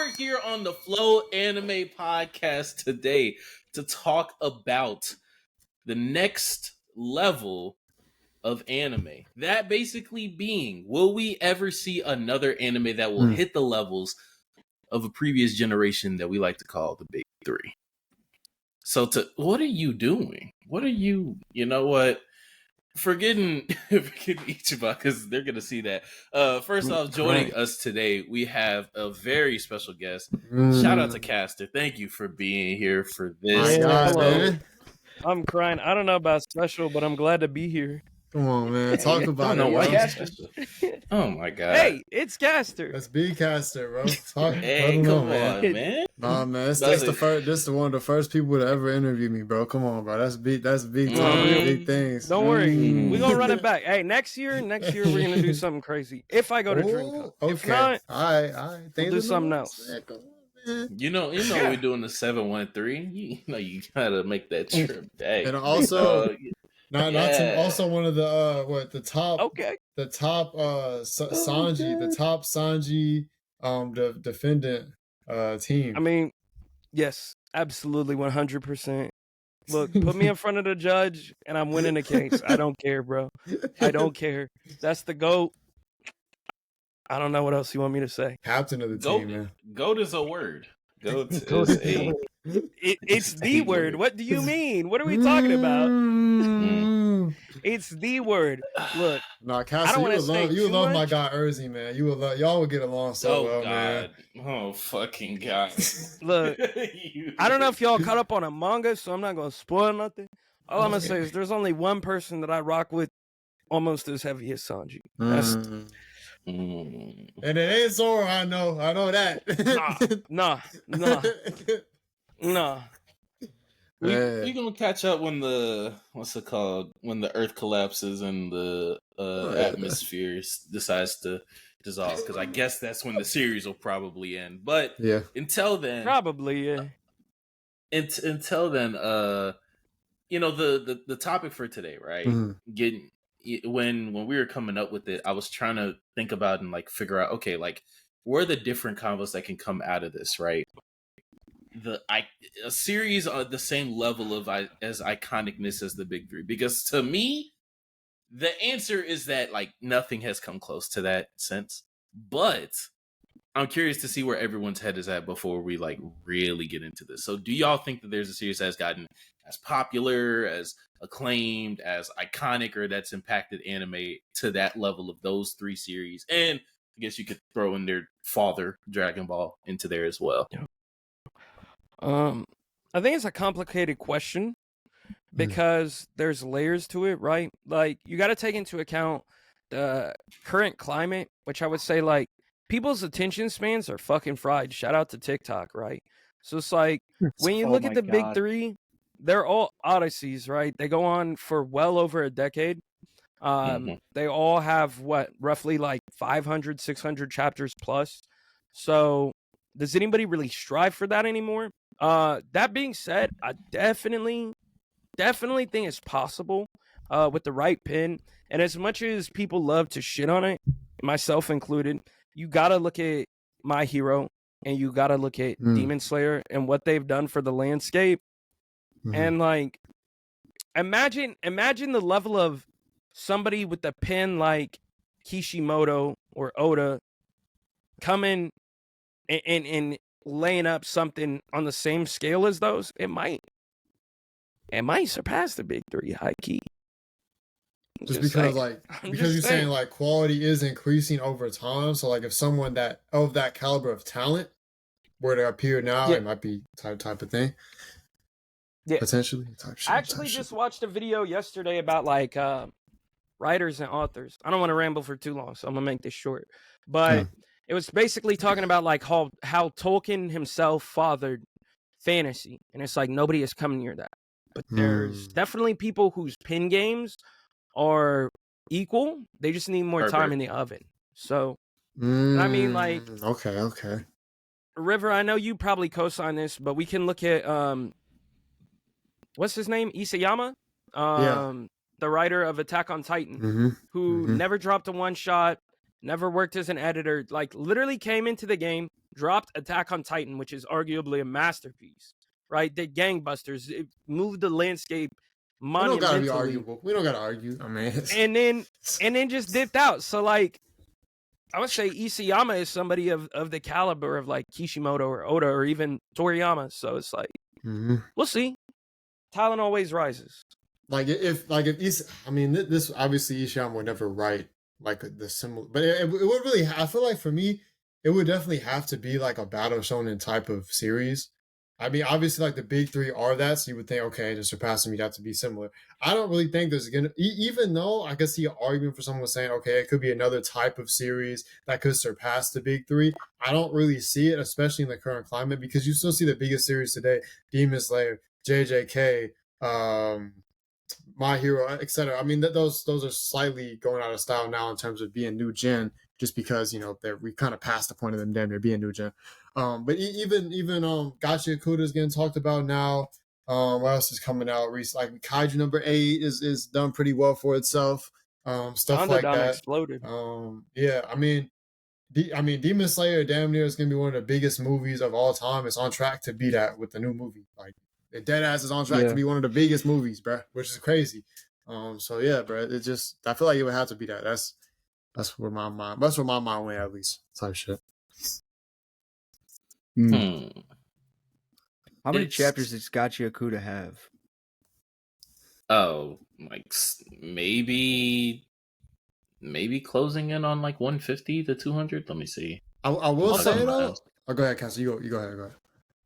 we're here on the Flow Anime Podcast today to talk about the next level of anime. That basically being, will we ever see another anime that will hit the levels of a previous generation that we like to call the Big Three? So, what are you doing? What are you? You know what? Forgetting Ichigo, because they're gonna see that. First off, joining us today, we have a very special guest. Shout out to Caster. Thank you for being here for this. Hello. I'm crying. I don't know about special, but I'm glad to be here. Come on, man. Talk about it. Why Caster? Oh my god. Hey, it's Caster. Let's be Caster, bro. Talk. Hey, come on, man. Nah, man. This is one of the first people to ever interview me, bro. Come on, bro. That's big big things. Don't worry. We're gonna run it back. Hey, next year we're gonna do something crazy. If I go to DreamCon. Okay. If not, all right. We'll do something else. You know, we're doing the 713. You know, you gotta make that trip. Hey. And also, also one of the the top Sanji the defendant team. I mean, yes, absolutely, 100%. Look, put me in front of the judge, and I'm winning the case. I don't care, bro. I don't care. That's the GOAT. I don't know what else you want me to say. Captain of the team, man. GOAT is a word. GOAT is it's the word. What do you mean? What are we talking about? It's the word. Look, Cassie, you would love my guy Urzi, man. Y'all would get along so well, man. Oh fucking god. Look, I don't know if y'all caught up on a manga, so I'm not gonna spoil nothing. All I'm gonna say is there's only one person that I rock with almost as heavy as Sanji. That's and it ain't Zoro, I know that. Nah. We gonna catch up when the when the Earth collapses and the atmosphere decides to dissolve, because I guess that's when the series will probably end. But until then, probably Until then, you know, the topic for today, right? When we were coming up with it, I was trying to think about and like figure out, okay, like where are the different combos that can come out of this, right? A series on the same level of as iconicness as the Big Three, because to me, the answer is that like nothing has come close to that since. But I'm curious to see where everyone's head is at before we like really get into this. So, do y'all think that there's a series that has gotten as popular, as acclaimed, as iconic, or that's impacted anime to that level of those three series? And I guess you could throw in their father, Dragon Ball, into there as well. I think it's a complicated question because there's layers to it, right? Like, you got to take into account the current climate, which I would say, like, people's attention spans are fucking fried. Shout out to TikTok, right? So it's like, when you look at the Big Three, they're all odysseys, right? They go on for well over a decade. They all have roughly like 500, 600 chapters plus. So does anybody really strive for that anymore? That being said, I definitely think it's possible with the right pin. And as much as people love to shit on it, myself included, you gotta look at My Hero and you gotta look at Demon Slayer and what they've done for the landscape. And like, imagine the level of somebody with a pen like Kishimoto or Oda coming and laying up something on the same scale as those. It might surpass the Big Three, high key. Just because you're saying like quality is increasing over time. So like if someone of that caliber of talent were to appear now, it might be type of thing. Yeah, potentially. I actually just watched a video yesterday about like writers and authors. I don't want to ramble for too long, so I'm gonna make this short. But it was basically talking about like how Tolkien himself fathered fantasy, and it's like nobody has come near that. But there's definitely people whose pen games are equal. They just need more time in the oven. So I mean, like, okay. River, I know you probably co-sign this, but we can look at what's his name? Isayama? The writer of Attack on Titan, who never dropped a one-shot, never worked as an editor, like literally came into the game, dropped Attack on Titan, which is arguably a masterpiece, right? Did gangbusters, it moved the landscape monumentally. We don't gotta be arguable. We don't gotta argue. I mean, and then just dipped out. So like, I would say Isayama is somebody of the caliber of like Kishimoto or Oda or even Toriyama. So it's like, we'll see. Talent always rises. Like if I mean, this obviously Isayama would never write like the similar, but it would really. I feel like for me, it would definitely have to be like a battle shonen type of series. I mean, obviously, like the big three are that, so you would think, okay, to surpass them, you'd have to be similar. I don't really think there's gonna, even though I could see an argument for someone saying, okay, it could be another type of series that could surpass the big three. I don't really see it, especially in the current climate, because you still see the biggest series today: Demon Slayer, JJK, My Hero, etc. I mean, those are slightly going out of style now in terms of being new gen, just because we kind of passed the point of them damn near being new gen. But even Gacha Yakuta is getting talked about now. What else is coming out recently? Like Kaiju number 8 is done pretty well for itself. Stuff like that. Exploded. Yeah, I mean, Demon Slayer damn near is gonna be one of the biggest movies of all time. It's on track to be that with the new movie. Like, the Deadass is on track to be one of the biggest movies, bro, which is crazy. So yeah, bro, it just, I feel like it would have to be that. That's where my mind went, at least, type shit. How many chapters does Gacha Yakuta have? Oh, like maybe closing in on like 150 to 200. Let me see. I will say though. Oh, go ahead, Cassie. You go ahead.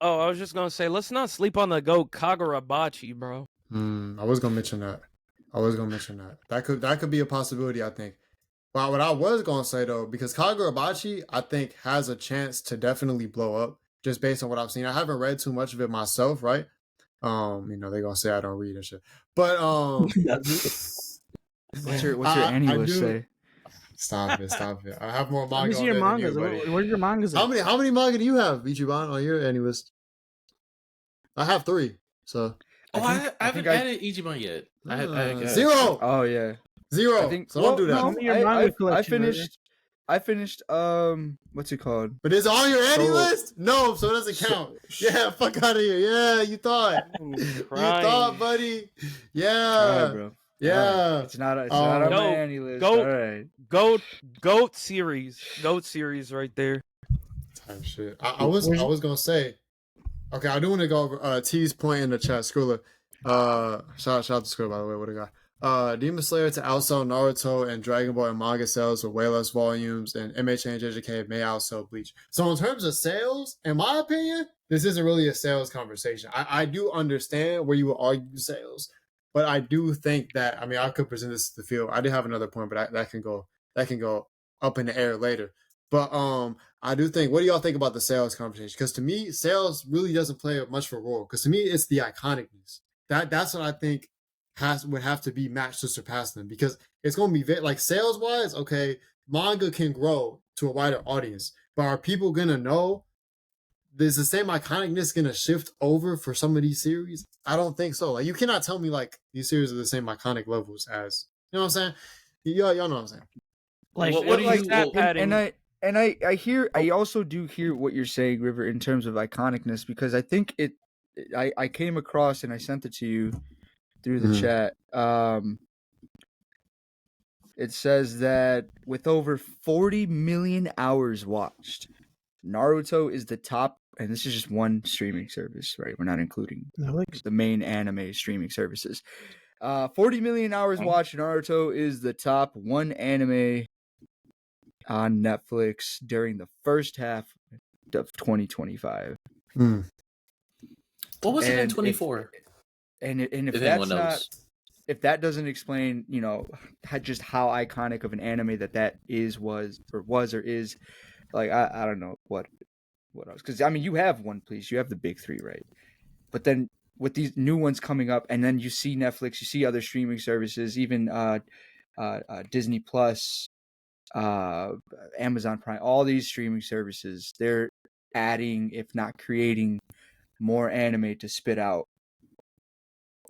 Oh, I was just gonna say, let's not sleep on the goat Kagurabachi, bro. I was gonna mention that. That could be a possibility, I think. But what I was gonna say though, because Kagurabachi, I think, has a chance to definitely blow up just based on what I've seen. I haven't read too much of it myself, right? They're gonna say I don't read and shit. But what's your annual say? Stop it! I have more manga. Where's your mangas? Where's your mangas? How many manga do you have, Ichiban, on your annualist? I have 3. So. I haven't added Ichiban yet. I 0. Oh yeah. 0. So don't do that. I finished. What's it called? But it's on your annualist? No, so it doesn't count. Yeah, fuck out of here. Yeah, you thought. You thought, buddy. Yeah. Right, bro. Yeah. It's not on my annualist. All right. Goat series right there. Type shit. I was gonna say. Okay, I do want to go over T's point in the chat. Schooler. Shout out to Schooler, by the way. What a guy. Demon Slayer to outsell Naruto and Dragon Ball and manga sales with way less volumes, and MHA and JJK may outsell Bleach. So in terms of sales, in my opinion, this isn't really a sales conversation. I do understand where you will argue sales, but I do think that, I mean, I could present this to the field. I did have another point, but that can go up in the air later. But I do think, what do y'all think about the sales conversation? Because to me, sales really doesn't play much of a role. Because to me, it's the iconicness. That's what I think would have to be matched to surpass them. Because it's going to be like, sales wise, okay, manga can grow to a wider audience, but are people gonna know? Is the same iconicness gonna shift over for some of these series? I don't think so. Like, you cannot tell me like these series are the same iconic levels as, you know what I'm saying? Y'all know what I'm saying. Like, what do you? And I also do hear what you're saying, River, in terms of iconicness, because I think I came across and I sent it to you through the chat. It says that with over 40 million hours watched, Naruto is the top, and this is just one streaming service, right? We're not including the main anime streaming services. 40 million hours watched, Naruto is the top one anime on Netflix during the first half of 2025. What was it in 24? If that doesn't explain, just how iconic of an anime that was or is, like, I don't know what else. Because I mean, you have One Piece, you have the big 3, right? But then with these new ones coming up, and then you see Netflix, you see other streaming services, even Disney Plus, Amazon Prime, all these streaming services, they're adding, if not creating, more anime to spit out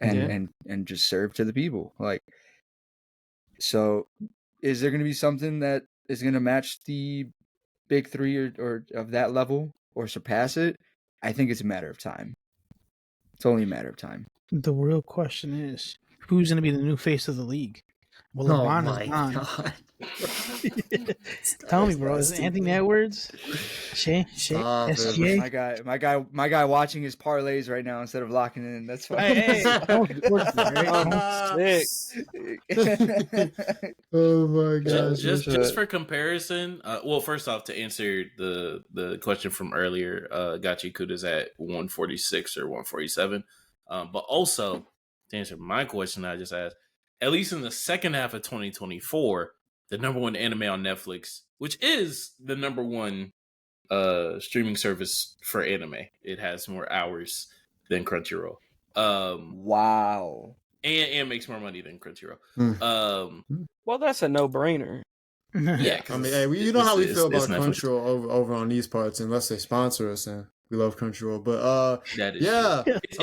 and just serve to the people. Like, so is there going to be something that is gonna match the big three or of that level or surpass it, I think it's a matter of time. It's only a matter of time. The real question is, who's going to be the new face of the league? Well, LeBron is gone. Tell me, bro. Is it Anthony Edwards? SGA? My guy watching his parlays right now instead of locking in. That's fine. Hey. Oh my gosh. Just for comparison, well, first off, to answer the question from earlier, Gachi Kuda's at 146 or 147. But also, to answer my question I just asked, at least in the second half of 2024, the number one anime on Netflix, which is the number one streaming service for anime, it has more hours than Crunchyroll. Wow. And makes more money than Crunchyroll. Well, that's a no-brainer. Yeah, I mean, hey, you know how we feel about Crunchyroll over on these parts, unless they sponsor us, and we love Crunchyroll. But that is yeah, it's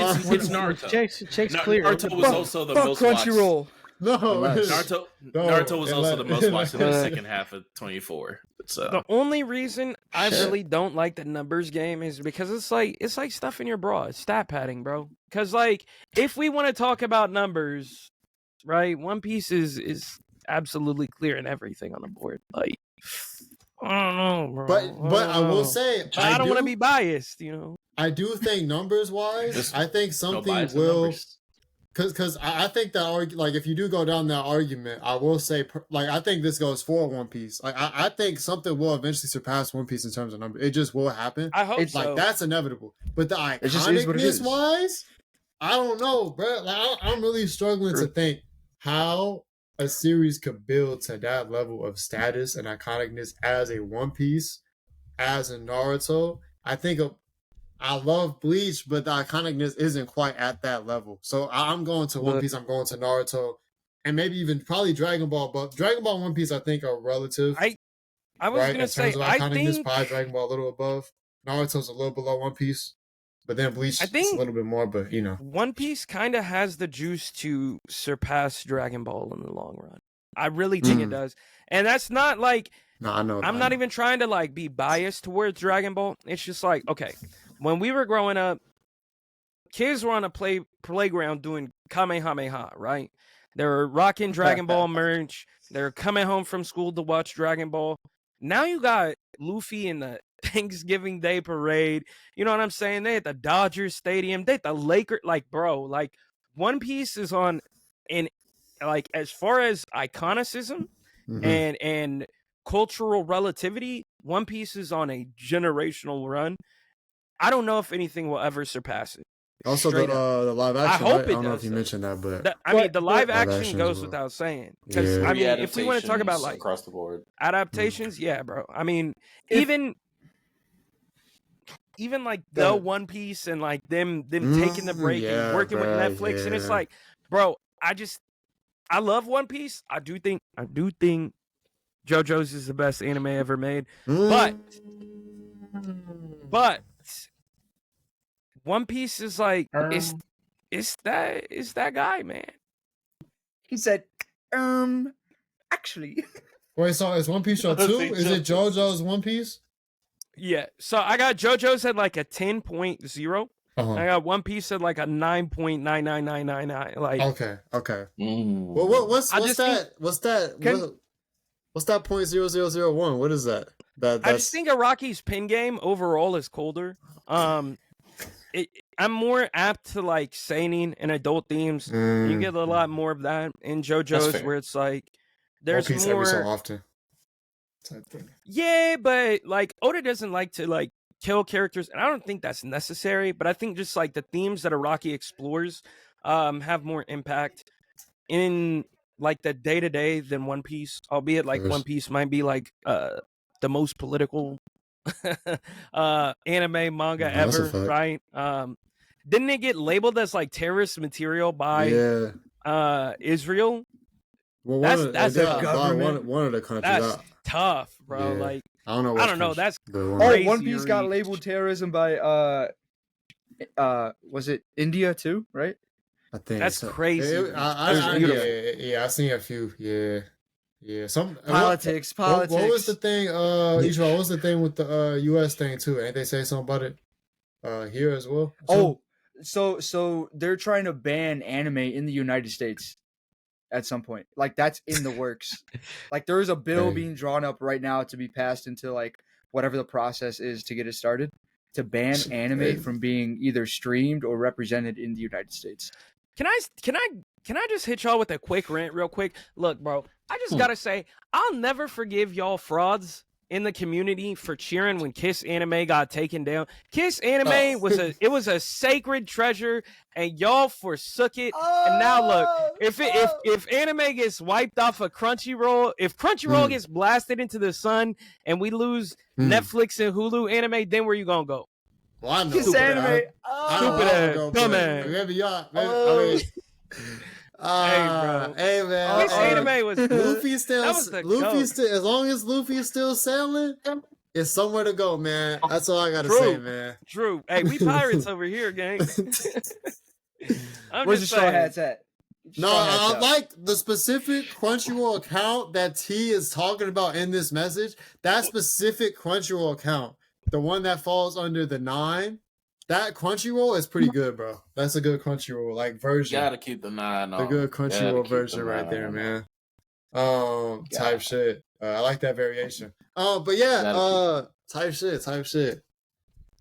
Naruto. Checks clear. Naruto was also the most Crunchyroll. No, Naruto was also the most watched in the second half of 24. So the only reason I really don't like the numbers game is because it's like stuff in your bra. It's stat padding, bro. Because like if we want to talk about numbers, right? One Piece is absolutely clear in everything on the board. Like I don't know, bro. But I will say I don't want to be biased, you know. I do think numbers wise, I think something will. Because I think that, like, if you do go down that argument, I will say, like, I think this goes for One Piece. Like, I think something will eventually surpass One Piece in terms of number. It just will happen. I hope so. Like, that's inevitable. But the iconicness-wise, I don't know, bro. Like, I'm really struggling to think how a series could build to that level of status and iconicness as a One Piece, as a Naruto. I love Bleach, but the iconicness isn't quite at that level. So I'm going to One Piece, I'm going to Naruto, and maybe even probably Dragon Ball. But Dragon Ball and One Piece, I think, are relative. I was going to say, I think probably Dragon Ball a little above. Naruto's a little below One Piece, but then Bleach is a little bit more, but, you know. One Piece kind of has the juice to surpass Dragon Ball in the long run. I really think it does. And that's not like... No, I know. I'm not even trying to like be biased towards Dragon Ball. It's just like, okay, when we were growing up, kids were on a playground doing Kamehameha, right? They were rocking Dragon Ball merch. They're coming home from school to watch Dragon Ball. Now you got Luffy in the Thanksgiving Day parade. You know what I'm saying? They at the Dodgers Stadium. They at the Lakers. Like, bro, like One Piece is on, in like as far as iconicism and cultural relativity, One Piece is on a generational run. I don't know if anything will ever surpass it. Also, the live action. I hope I don't know if you mentioned that, but I mean, the live action goes without saying. Because I mean, if we want to talk about like across the board adaptations, yeah, bro. I mean, even like the One Piece and like them taking the break and working with Netflix, and it's like, bro, I love One Piece. I do think JoJo's is the best anime ever made. But One Piece is like it's that guy, man. He said, actually. Wait, so is One Piece show 2? Is it JoJo's One Piece? Yeah. So I got JoJo's at like a 10.0. I got One Piece at like a 9.99999. Like okay. Well, what's that 0.0001? What is that? I just think Araki's pin game overall is colder. I'm more apt to like seinen and adult themes. You get a lot more of that in JoJo's, where it's like there's more every so often type thing. Yeah, but like Oda doesn't like to like kill characters, and I don't think that's necessary. But I think just like the themes that Araki explores have more impact in like the day-to-day than One Piece, albeit like One Piece might be like the most political anime manga ever, right? Didn't it get labeled as like terrorist material by Israel? Well, that's the government. One of the countries. That's tough, bro. Like I don't know. That's crazy. One Piece got labeled terrorism by was it India too? Right? I think that's crazy. I seen a few. Yeah. Yeah, politics. What was the thing? Ichigo, what was the thing with the U.S. thing too? Ain't they say something about it here as well? So they're trying to ban anime in the United States at some point. Like that's in the works. Like there is a bill being drawn up right now to be passed into like whatever the process is to get it started to ban anime from being either streamed or represented in the United States. Can I just hit y'all with a quick rant real quick? Look, bro, I just gotta say, I'll never forgive y'all frauds in the community for cheering when Kiss Anime got taken down. Kiss Anime was a sacred treasure, and y'all forsook it. And now look, if anime gets wiped off of Crunchyroll, if Crunchyroll gets blasted into the sun, and we lose Netflix and Hulu anime, then where you gonna go? Well, I know. Kiss Anime. Stupid ass, dumbass. Maybe y'all. Hey man, Kiss Anime was Luffy still. Luffy still. As long as Luffy is still sailing, it's somewhere to go, man. That's all I gotta say, man. True. Hey, we pirates over here, gang. Where's the straw hats at? No, I like the specific Crunchyroll account that T is talking about in this message. That specific Crunchyroll account, the one that falls under the 9. That Crunchyroll is pretty good, bro. That's a good Crunchyroll like version. Gotta keep the 9 on. The good Crunchyroll version right there, man. Type shit. I like that variation. But yeah, type shit.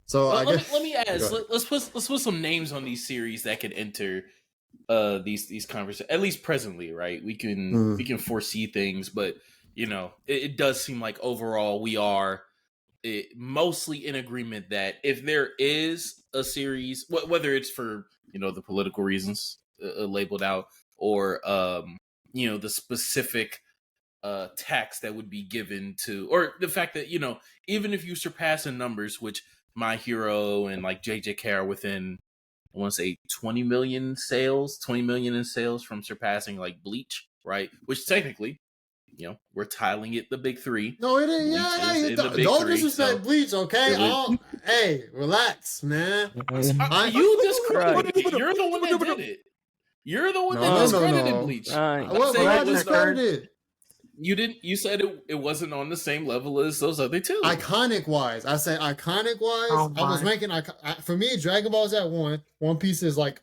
So I guess let me ask. Let's put some names on these series that could enter these conversations. At least presently, right? We can foresee things, but you know, it does seem like overall we are mostly in agreement that if there is a series, whether it's for the political reasons labeled out, or the specific tax that would be given to, or the fact that even if you surpass in numbers, which My Hero and like JJK are within, I want to say 20 million in sales from surpassing like Bleach, right? Which technically, we're tiling it the big 3. No, it ain't. Don't disrespect Bleach, okay? Hey, relax, man. You discredited. You're the one that did it. You're the one that discredited Bleach. What I discredited? You didn't. You said it wasn't on the same level as those other two. Iconic wise, I said iconic wise. I was making for me. Dragon Ball's at 1. One Piece is like,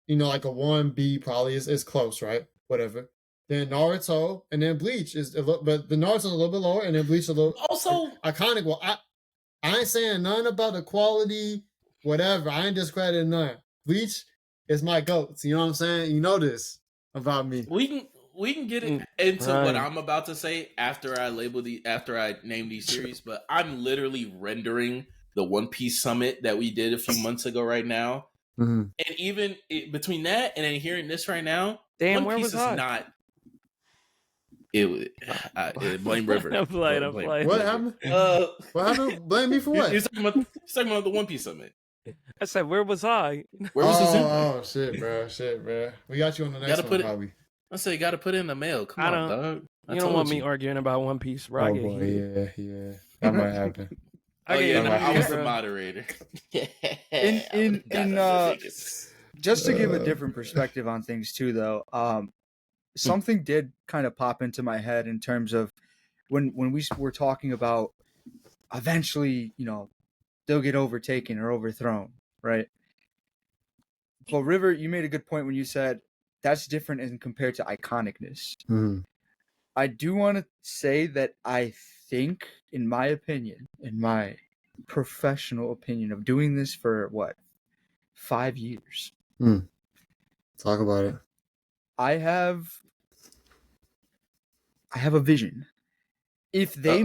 like a 1B probably is close, right? Whatever. Then Naruto, and then Bleach is but the Naruto's a little bit lower, and then Bleach is a little also iconic. Well, I ain't saying none about the quality, whatever. I ain't discrediting none. Bleach is my goat. You know what I'm saying? You know this about me. We can get into what I'm about to say after I name these series, but I'm literally rendering the One Piece summit that we did a few months ago right now, and even between that and then hearing this right now, damn, One Piece is not. Blame River. I'm playing. What happened? What happened? Blame me for what? He's talking about the One Piece summit. I said, where was I? Where was the shit, bro. We got you on the next one, probably. I say you got to put it in the mail. Come on, dog. You don't want me arguing about One Piece, bro. Oh boy, yeah. That might happen. I was the moderator. Just to give a different perspective on things too, though. Something did kind of pop into my head in terms of when we were talking about eventually, they'll get overtaken or overthrown, right? But River, you made a good point when you said that's different in compared to iconicness. I do want to say that I think, in my professional opinion of doing this for 5 years. Talk about it. I have a vision. If they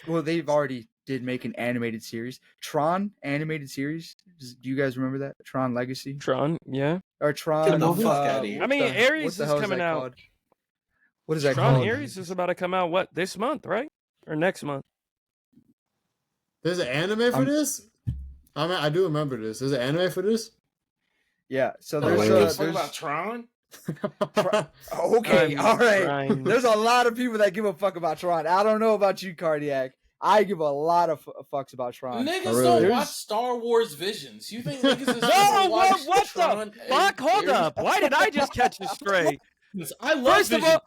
they've already did make an animated series. Tron animated series. Do you guys remember that? Tron Legacy? Tron, yeah. Or Tron. Get the fuck out of here. I mean, Aries is coming out. Called? What is that Tron called? Aries is about to come out, this month, right? Or next month? There's an anime for this? I mean, I do remember this. There's an anime for this? Yeah. So there's about Tron? Okay, all right. There's a lot of people that give a fuck about Tron. I don't know about you, Cardiac. I give a lot of fucks about Tron. Niggas don't watch Star Wars Visions. You think niggas is gonna watch Tron? The fuck? Hold up. Why did I just catch this straight? I love Visions.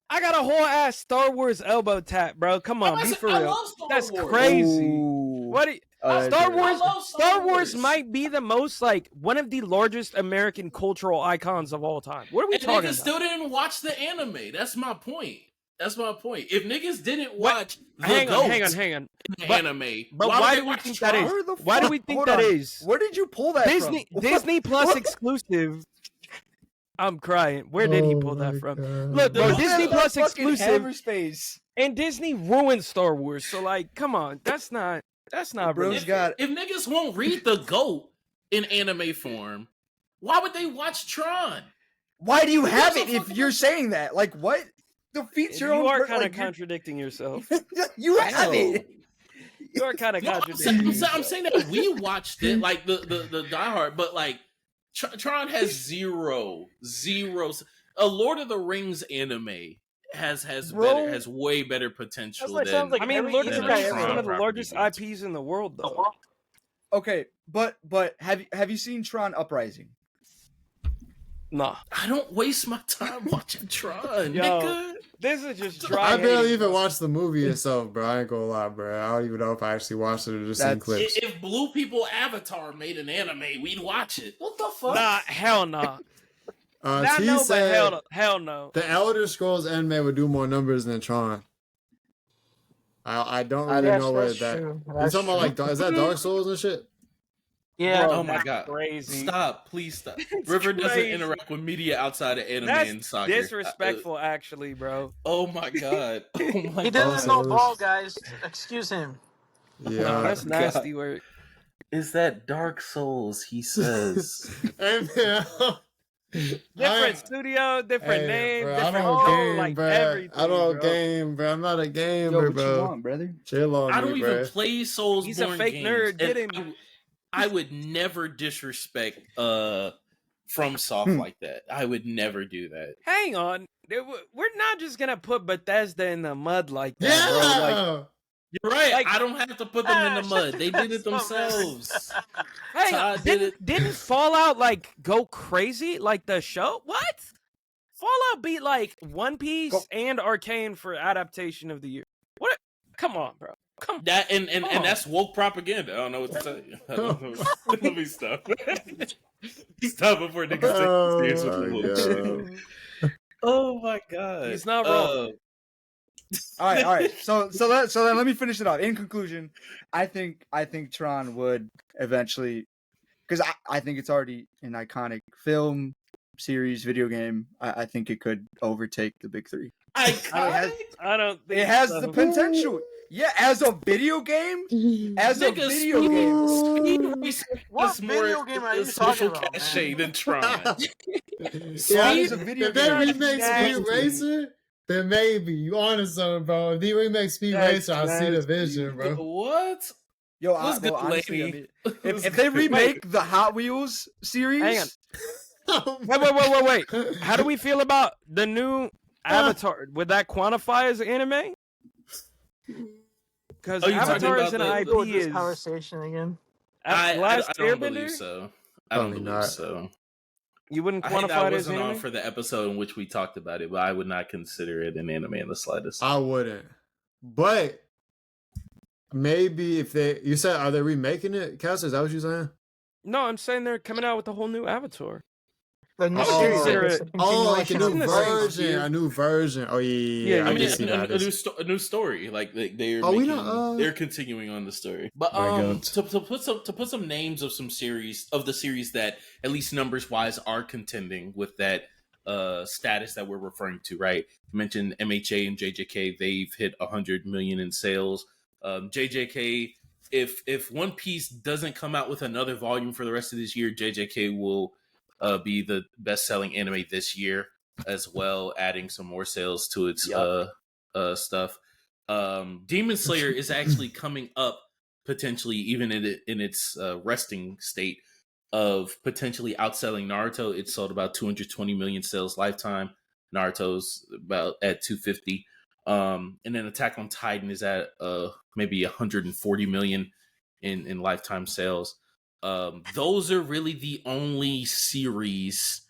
I got a whole ass Star Wars elbow tap, bro. Come on, be for real. That's crazy. Ooh. What? Star Wars. Star Wars might be the most one of the largest American cultural icons of all time. What are we talking about? Still didn't watch the anime. That's my point. If niggas didn't watch hang on. anime, but why do we think that is? Why do we think that is? Where did you pull that from? Disney Plus exclusive. I'm crying. Where did he pull that from? Look, bro, Disney Plus exclusive. And Disney ruined Star Wars. So, come on. That's not bro. If niggas won't read the GOAT in anime form, why would they watch Tron? Why do you have it if you're saying that? What? Defeats your own... You are kind of contradicting yourself. You have it. You are kind of contradicting I'm saying that we watched it, the diehard, but, Tron has zero. A Lord of the Rings anime has way better potential than. Lord of the Rings is one of the largest IPs in the world, though. Okay, but have you seen Tron Uprising? Nah, I don't waste my time watching Tron. Yo, nigga. This is just dry. I barely even watched the movie itself, bro. I ain't gonna lie, bro. I don't even know if I actually watched it or just seen clips. If Blue People Avatar made an anime, we'd watch it. What the fuck? Nah, hell nah. Hell no. The Elder Scrolls anime would do more numbers than Tron. I don't really know where that. You talking about is that Dark Souls and shit? Yeah. Bro, oh my god. Crazy. Stop. Please stop. River doesn't interact with media outside of anime and soccer. Disrespectful, actually, bro. Oh my god. He doesn't know ball, guys. Excuse him. Yeah. No, that's nasty work. Is that Dark Souls, he says. Different studio, different name, bro, different everything. I don't game, bro. I'm not a gamer, bro. What you want, brother? Chill on I don't me, even bro. play Soulsborne He's a fake games. nerd. Get him. I would never disrespect FromSoft like that. I would never do that. Hang on. We're not just going to put Bethesda in the mud like that, bro. You're right. I don't have to put them in the mud. They did it themselves. Hey, didn't Fallout go crazy like the show? What? Fallout beat One Piece and Arcane for adaptation of the year. What? Come on, bro. Come that and that's woke propaganda. I don't know what to tell you. Let me stop. Stop before niggas take serious with the Oh my god. He's not wrong. All right. So then let me finish it off. In conclusion, I think Tron would eventually, because I think it's already an iconic film, series, video game. I think it could overtake the big three. I don't think it has the potential. Yeah, as a video game, What video game are you talking about? Cachet than Tron. If they remake Speed Racer, then maybe you on to something, bro. If they remake Speed Racer, I see the vision, bro. What? Yo, honestly, if they remake the Hot Wheels series, hang on. Wait. How do we feel about the new Avatar? Would that quantify as anime? Because Avatar is an IP. This conversation again. I don't believe so. I don't believe so. You wouldn't quantify it as anime? I wasn't on for the episode in which we talked about it, but I would not consider it an anime in the slightest. I wouldn't. But maybe if you said, are they remaking it, Cass? Is that what you're saying? No, I'm saying they're coming out with a whole new Avatar. The new series. Like a new version. Oh yeah. I mean, a new story. Like they're continuing on the story. But to put some names of some series of the series that at least numbers wise are contending with that status that we're referring to, right? You mentioned MHA and JJK. They've hit 100 million in sales. JJK. If One Piece doesn't come out with another volume for the rest of this year, JJK will be the best-selling anime this year as well, adding some more sales to its stuff. Demon Slayer is actually coming up potentially, even in its resting state of potentially outselling Naruto. It sold about 220 million sales lifetime. Naruto's about at 250. And then Attack on Titan is at maybe 140 million in lifetime sales. Those are really the only series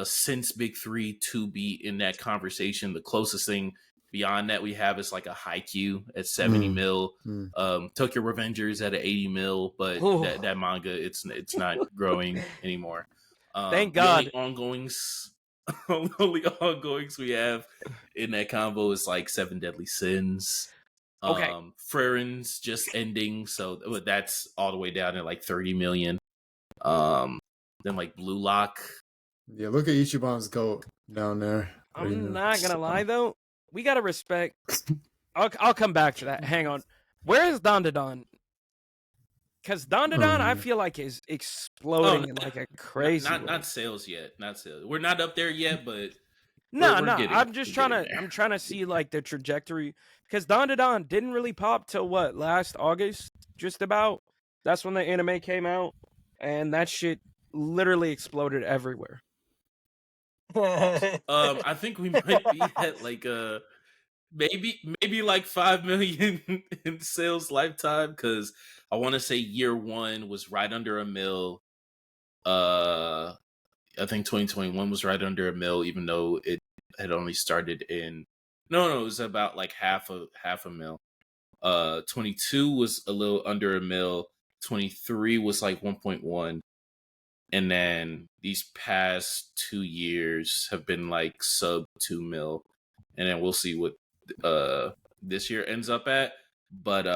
since Big Three to be in that conversation. The closest thing beyond that we have is like a Haikyuu at 70 mil. Tokyo Revengers at an 80 mil, but that manga it's not growing anymore. Thank God. The only ongoings we have in that combo is like Seven Deadly Sins. Okay. Frierin's just ending, so that's all the way down at like 30 million. Then like Blue Lock. Yeah, look at Ichiban's goat down there. I'm not gonna lie though, we gotta respect. I'll come back to that. Hang on. Where is DandaDan? Because DandaDan, I feel like is exploding in like a crazy. Not sales yet. Not sales. We're not up there yet, but no. I'm just trying to. I'm trying to see like the trajectory. Because DandaDan didn't really pop till what, last August, just about. That's when the anime came out, and that shit literally exploded everywhere. I think we might be at like maybe like 5 million in sales lifetime, because I want to say year one was right under a mil. I think 2021 was right under a mil, even though it had only started in it was about like half a mil. 22 was a little under a mil. 23 was like 1.1. And then these past 2 years have been like sub 2 mil. And then we'll see what this year ends up at. But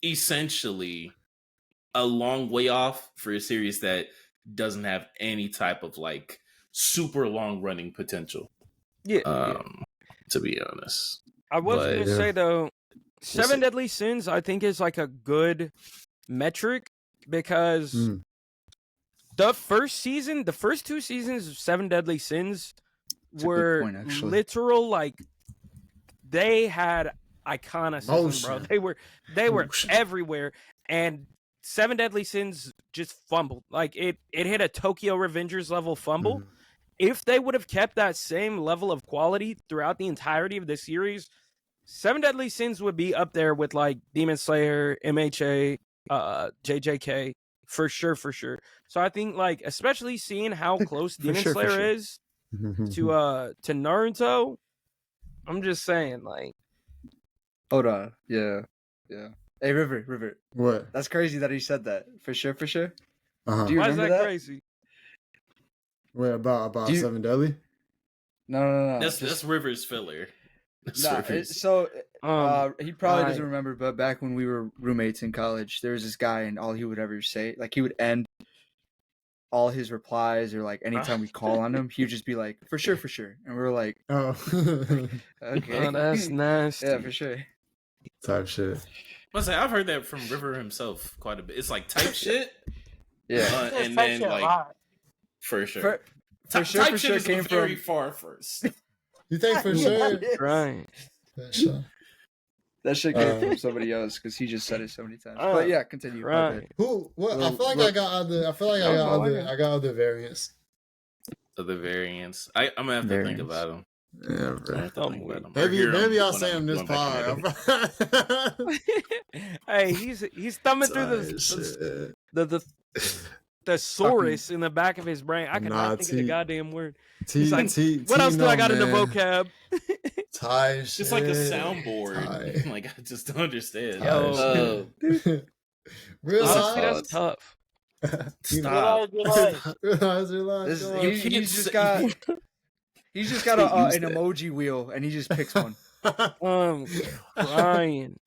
essentially a long way off for a series that doesn't have any type of like super long running potential. Yeah. To be honest. I was going to say though, Seven Deadly Sins I think is like a good metric, because the first 2 seasons of Seven Deadly Sins were literal, like they had iconicism, bro. They were everywhere, and Seven Deadly Sins just fumbled. Like it hit a Tokyo Revengers level fumble. If they would have kept that same level of quality throughout the entirety of the series, Seven Deadly Sins would be up there with like Demon Slayer, MHA, JJK, for sure. So I think like, especially seeing how close Demon Slayer is to Naruto, I'm just saying like. Hold on, yeah. Hey, River. What? That's crazy that he said that. For sure. Do you Why remember is that crazy? Wait, about Seven Deadly? No. That's River's filler. So he probably doesn't remember, but back when we were roommates in college, there was this guy, and all he would ever say, like he would end all his replies, or like anytime we call on him, he would just be like, for sure. And we were like, oh. Okay. Oh, that's nasty. Yeah, for sure. Type shit. I've heard that from River himself quite a bit. It's like type shit. Yeah. And then like, for sure. For sure came very far first. You think for sure? Right. That shit came from somebody else, because he just said it so many times. But yeah, continue. Right. Who? What? I feel like I got other variants. Other variants. I'm gonna have to think about them. Yeah, bro. Maybe I'll say him this pod. Hey, he's thumbing through the thesaurus in the back of his brain. I cannot think of the goddamn word. He's like, what else do I got in the vocab? It's like a soundboard. Like, I just don't understand. Real honestly, that's tough. Stop. He's just got an emoji wheel, and he just picks one. I'm crying.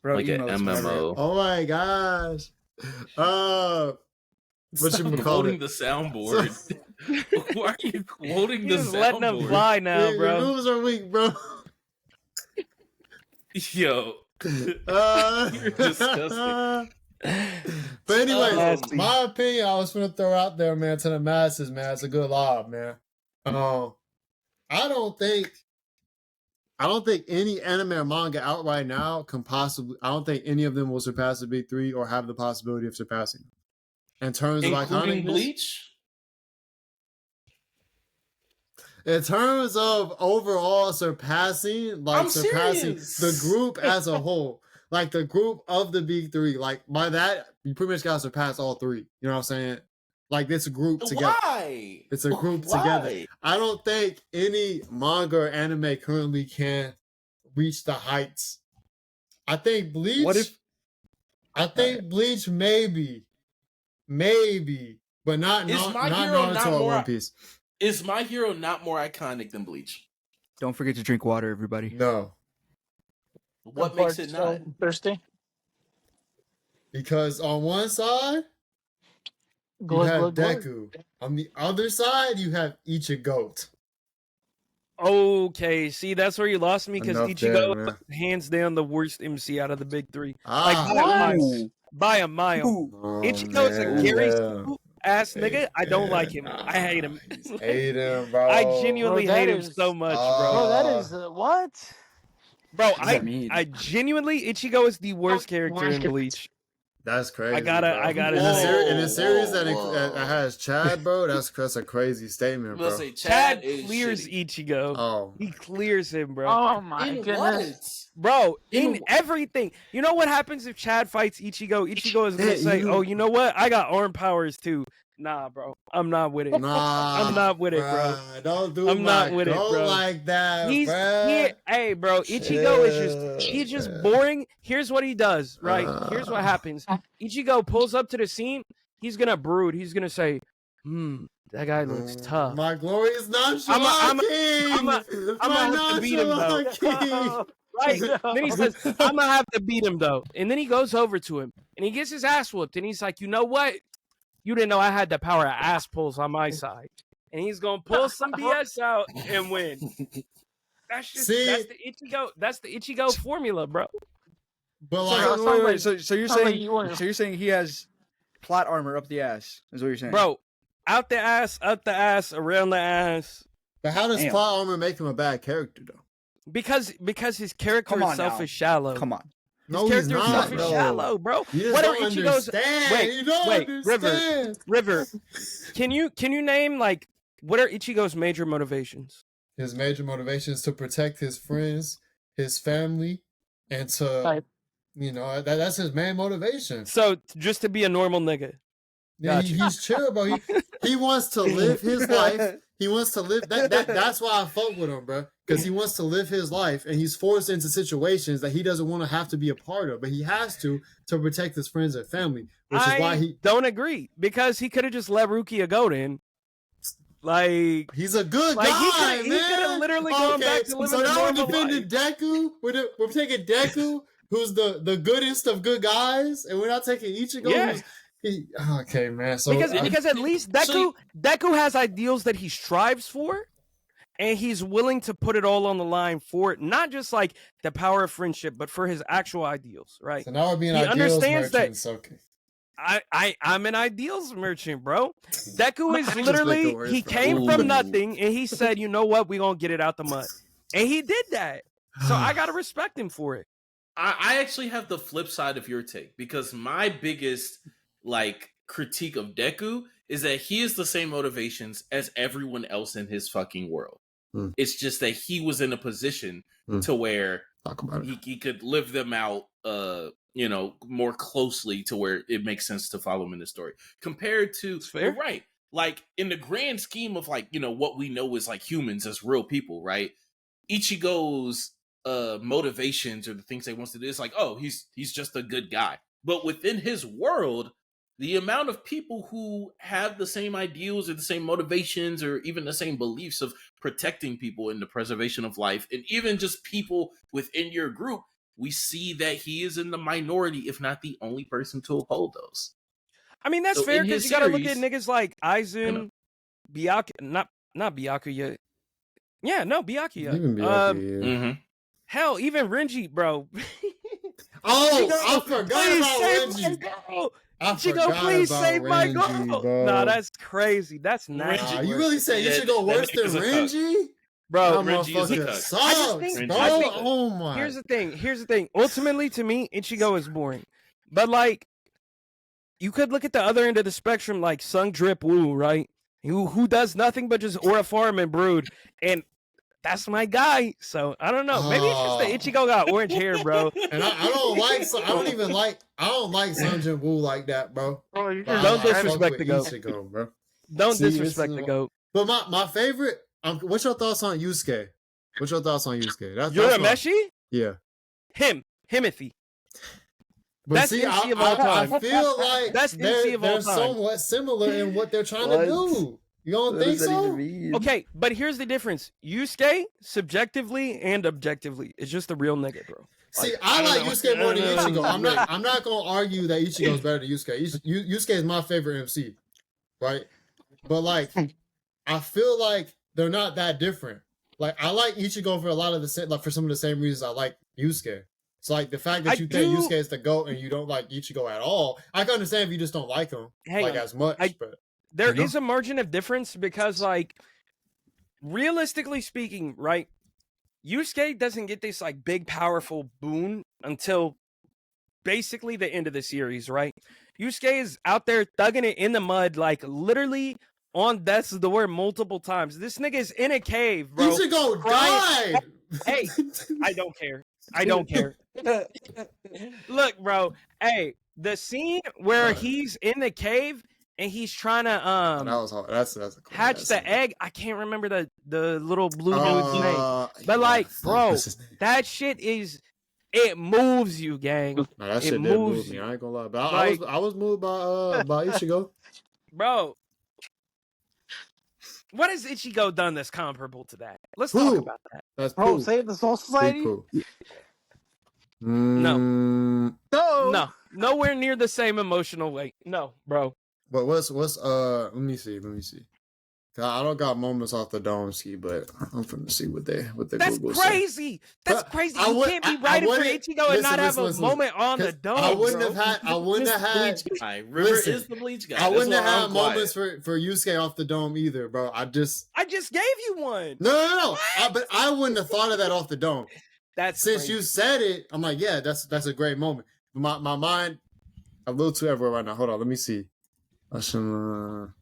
Bro, like an MMO. Oh my gosh. What you quoting the soundboard? Why are you quoting the soundboard? Letting them fly now, bro. Your moves are weak, bro. Yo, you're disgusting. But anyway, my opinion, I was gonna throw out there, man, to the masses, man. It's a good lob, man. I don't think any anime or manga out right now can possibly. I don't think any of them will surpass the big three or have the possibility of surpassing them. In terms of iconic Bleach. In terms of overall surpassing the group as a whole, like the group of the big three, like by that you pretty much gotta surpass all three. You know what I'm saying? Like it's a group together. Why? It's a group together. I don't think any manga or anime currently can reach the heights. I think Bleach. What if? I think Bleach maybe, but not Naruto or One Piece. Is My Hero not more iconic than Bleach? Don't forget to drink water, everybody. No. What makes it not? Thirsty? Because on one side, you have Deku. On the other side, you have Ichigo. Okay, see, that's where you lost me because Ichigo hands down the worst MC out of the big three. By a mile. Ichigo's a Gary ass nigga. I don't like him. I hate him. Hate him, bro. I genuinely hate him so much, bro. Bro, that is what? Bro, I genuinely Ichigo is the worst character in Bleach. That's crazy. I gotta. In a series that has Chad, bro, that's a crazy statement, bro. Say Chad clears Ichigo. Oh, he clears him, bro. Oh my goodness, bro! In everything, you know what happens if Chad fights Ichigo? Ichigo is gonna say, "Oh, you know what? I got arm powers too." Nah, bro, I'm not with it. I'm not with it, bro. Don't do I'm not with it, bro. Like that, bro. Hey, bro, Ichigo is just boring. Here's what he does, right? Here's what happens. Ichigo pulls up to the scene. He's gonna brood. He's gonna say, that guy looks tough. My glory is not I'm gonna have to beat him though. Right? Then he says, I'm gonna have to beat him though. And then he goes over to him and he gets his ass whooped. And he's like, you know what? You didn't know I had the power of ass pulls on my side. And he's gonna pull some BS out and win. That's the Ichigo formula, bro. But like, so you're saying he has plot armor up the ass, is what you're saying. Bro, out the ass, around the ass. But how does plot armor make him a bad character though? Because his character itself is shallow. Come on. No, he's not. Shallow, bro. What are Ichigo's? Wait, River. Can you name like what are Ichigo's major motivations? His major motivation is to protect his friends, his family, and to that's his main motivation. So just to be a normal nigga. Yeah, he's chill, bro. He wants to live his life. He wants to live that's why I fuck with him, bro. Because he wants to live his life and he's forced into situations that he doesn't want to have to be a part of, but he has to protect his friends and family. Which is why he don't agree. Because he could have just let Rukia go then. Like he's a good guy, man. He could have literally gone back to living a normal life. So now we're defending Deku. We're taking Deku, who's the goodest of good guys, and we're not taking Ichigo, okay, man. So because at least Deku has ideals that he strives for, and he's willing to put it all on the line for it. Not just like the power of friendship, but for his actual ideals, right? So now we're being ideals merchants. Okay. I'm an ideals merchant, bro. Deku is literally he came from nothing and he said, you know what, we gonna get it out the mud. And he did that. So I gotta respect him for it. I actually have the flip side of your take, because my biggest critique of Deku is that he has the same motivations as everyone else in his fucking world. It's just that he was in a position to where he could live them out more closely to where it makes sense to follow him in the story. Compared to you're right. Like in the grand scheme of what we know is humans as real people, right? Ichigo's motivations or the things he wants to do is he's just a good guy. But within his world, the amount of people who have the same ideals or the same motivations or even the same beliefs of protecting people and the preservation of life, and even just people within your group, we see that he is in the minority, if not the only person to uphold those. I mean, that's fair, because you gotta look at niggas like Aizen, Byakuya, not Byakuya. Yeah, no, Byakuya. Even Byakuya, Hell, even Renji, bro. I forgot about Renji. Ichigo, please save my girl. Nah, that's crazy. That's nasty. You really say Ichigo worse than Renji? Bro, Renji sucks, bro. Oh my. Here's the thing. Ultimately, to me, Ichigo is boring. But you could look at the other end of the spectrum, like Sung Drip Woo, right? Who does nothing but just aura farm and brood. And that's my guy. So I don't know. Maybe it's just that Ichigo got orange hair, bro. And I don't like. I don't like Sun Jin Woo like that, bro. Don't disrespect the goat. Ichigo, bro. Don't disrespect the goat. But my favorite. What's your thoughts on Yusuke? What's your thoughts on Yusuke? Urameshi? Yeah. Himothy. But that's see, MC of all time. I feel like that's MC of all they're time. somewhat similar in what they're trying to do. You don't think so? Okay, but here's the difference. Yusuke, subjectively and objectively, is just a real nigga, bro. See, I like Yusuke more than Ichigo. I'm not gonna argue that Ichigo is better than Yusuke. Yusuke is my favorite MC, right? But like, I feel like they're not that different. Like, I like Ichigo for a lot of the same, like for some of the same reasons I like Yusuke. It's like the fact that you think Yusuke is the GOAT and you don't like Ichigo at all. I can understand if you just don't like him as much. But there is a margin of difference because, like, realistically speaking, right? Yusuke doesn't get this like big powerful boon until basically the end of the series, right? Yusuke is out there thugging it in the mud, like literally on death's door multiple times. This nigga is in a cave, bro. Ichigo died. Hey, I don't care. I don't care. Look, bro. Hey, the scene where he's in the cave and he's trying to that was hard. That's a cool hatch the egg. I can't remember the little blue dude's name. But like, bro, that shit is it moves you, gang. Nah, that shit did move me. I ain't gonna lie. But I was moved by Ichigo. Bro. What has Ichigo done that's comparable to that? Let's talk about that. That's Save the Soul Society? No. Nowhere near the same emotional weight. No, bro. But what's let me see. I don't got moments off the dome ski, but I'm finna see what they That's Google crazy. Say. That's crazy. You can't be writing for Ichigo and not have a moment on the dome. I wouldn't have had Bleach guy. River is the Bleach guy. I wouldn't have had moments for Yusuke off the dome either, bro. I just gave you one. No. But I wouldn't have thought of that off the dome. That's since crazy. You said it, I'm like, yeah, that's a great moment. My mind a little too everywhere right now. Hold on, let me see. I'm gonna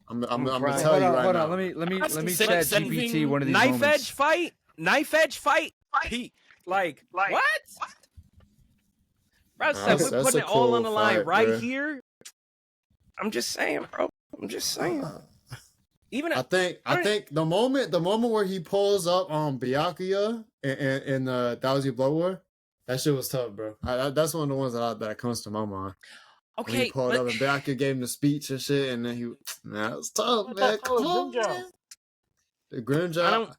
tell you right now. Hold on, let me chat GPT one of these knife moments. Knife edge fight. Like what? Bro said we're putting it all on the line right here. I'm just saying, bro. Even I think the moment where he pulls up on Byakuya in the Thousand Blood War, that shit was tough, bro. That's one of the ones that comes to my mind. Okay, when he pulled up and Byakuya gave him the speech and shit, and then that was tough, man. Come on, man. The Grimjaw.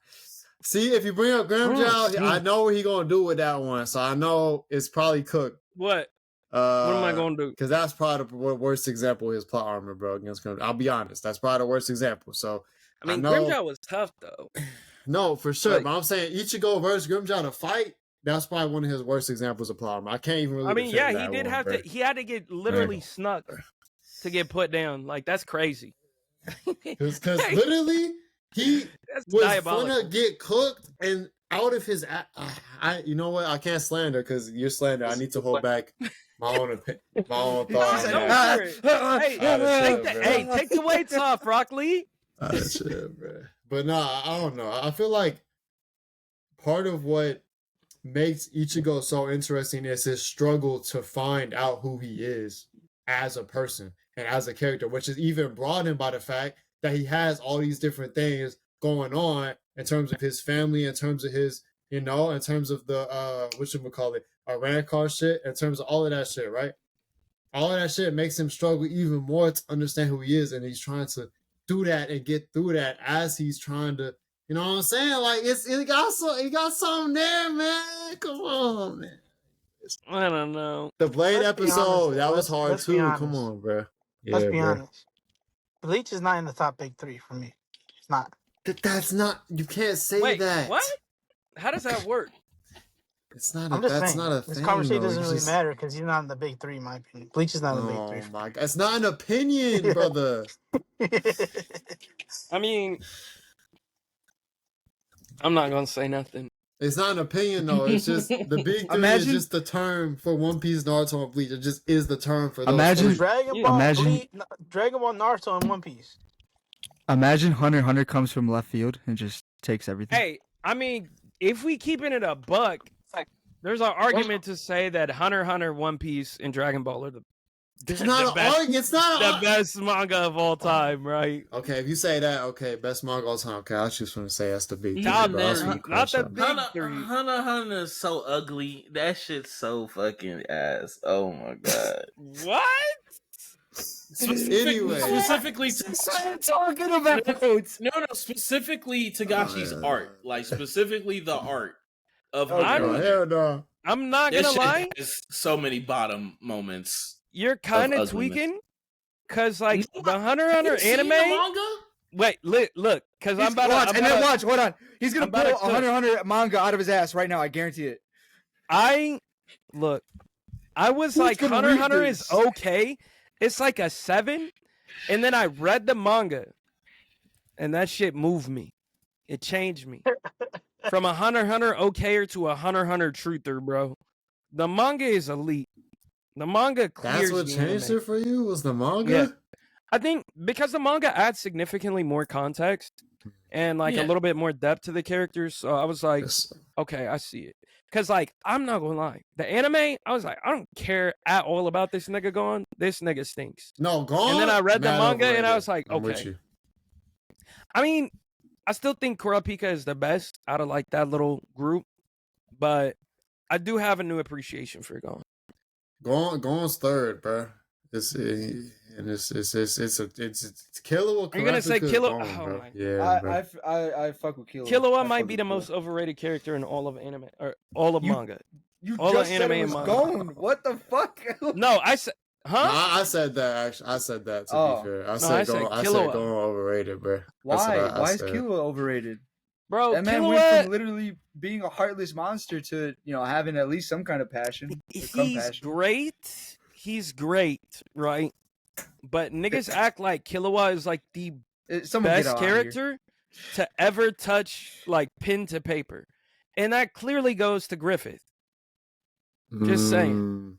See, if you bring up Grimjaw, I know what he gonna do with that one, so I know it's probably cooked. What? What am I gonna do? Because that's probably the worst example of his plot armor, bro. Against Grimjaw. I'll be honest, that's probably the worst example. So I mean, Grimjaw was tough though. No, for sure. But I'm saying Ichigo versus Grimjaw to fight. That's probably one of his worst examples of plot armor. I can't even really. I mean, yeah, he did have to. He had to get literally snuck to get put down. Like that's crazy. Because literally he was gonna get cooked and out of his. You know what? I can't slander because you're slander. I need to hold back my own thoughts. Hey, take the weights off, Rock Lee. Shit, bro. But nah, I don't know. I feel like part of what makes Ichigo so interesting is his struggle to find out who he is as a person and as a character, which is even broadened by the fact that he has all these different things going on in terms of his family, in terms of his, in terms of the whatchamacallit, Rancor shit, in terms of all of that shit, right? All of that shit makes him struggle even more to understand who he is, and he's trying to do that and get through that as he's trying to. You know what I'm saying? Like it got something there, man. Come on, man. I don't know. The Blade episode, that was hard too. Come on, bro. Let's be honest. Bleach is not in the top big 3 for me. It's not. That's not. You can't say that. What? How does that work? It's not. I'm just saying, not a this thing. conversation doesn't really matter because he's not in the big 3, in my opinion. Bleach is not in the big 3. Oh my god, it's not an opinion, brother. I mean. I'm not gonna say nothing. It's not an opinion though. It's just the big 3 is just the term for One Piece, Naruto, and Bleach. It just is the term for those. Dragon Ball, Naruto, and One Piece. Imagine Hunter x Hunter comes from left field and just takes everything. Hey, I mean, if we keeping it a buck, there's an argument to say that Hunter x Hunter, One Piece, and Dragon Ball are the It's not an argument. It's not the best manga of all time, right? Okay, if you say that, okay, best manga of all time. Okay, I was just going to say that's the big Not three, bro. not the big three. Hunter is so ugly. That shit's so fucking ass. Oh my god. What? Anyway, specifically talking about. No, specifically Tagashi's art, like specifically the art of. Hell no. I'm not gonna lie. Has so many bottom moments. You're kind of tweaking, cause like the Hunter x Hunter anime. Manga? Wait, look, cause I'm about watch, to watch. Hold on, he's gonna pull a Hunter x Hunter manga out of his ass right now. I guarantee it. I was like, Hunter x Hunter is okay. It's like a 7, and then I read the manga, and that shit moved me. It changed me from a Hunter x Hunter okayer to a Hunter x Hunter truther, bro. The manga is elite. The manga clears. That's what changed it for you? Was the manga? Yeah. I think because the manga adds significantly more context and like a little bit more depth to the characters. So I was like, okay, I see it. Because like, I'm not gonna lie, the anime, I was like, I don't care at all about this nigga Gon. This nigga stinks. No, Gon. And then I read the manga and I was like, okay. I mean, I still think Kurapika is the best out of like that little group, but I do have a new appreciation for Gon. Gon's third, bro. It's Killua. You're gonna say Killua? Oh my. Yeah, I fuck with Killua. Killua might be the most overrated character in all of anime or all of manga. You all just of anime said it was and manga. Gon. What the fuck? No, I said, huh? No, I said that. Actually, I said that. To be fair, I said Gon overrated, bro. Why? Why is Killua overrated? Bro, that man went from literally being a heartless monster to, you know, having at least some kind of passion. He's great. He's great, right? But niggas act like Killua is like the best character to ever touch like pen to paper. And that clearly goes to Griffith. Just saying.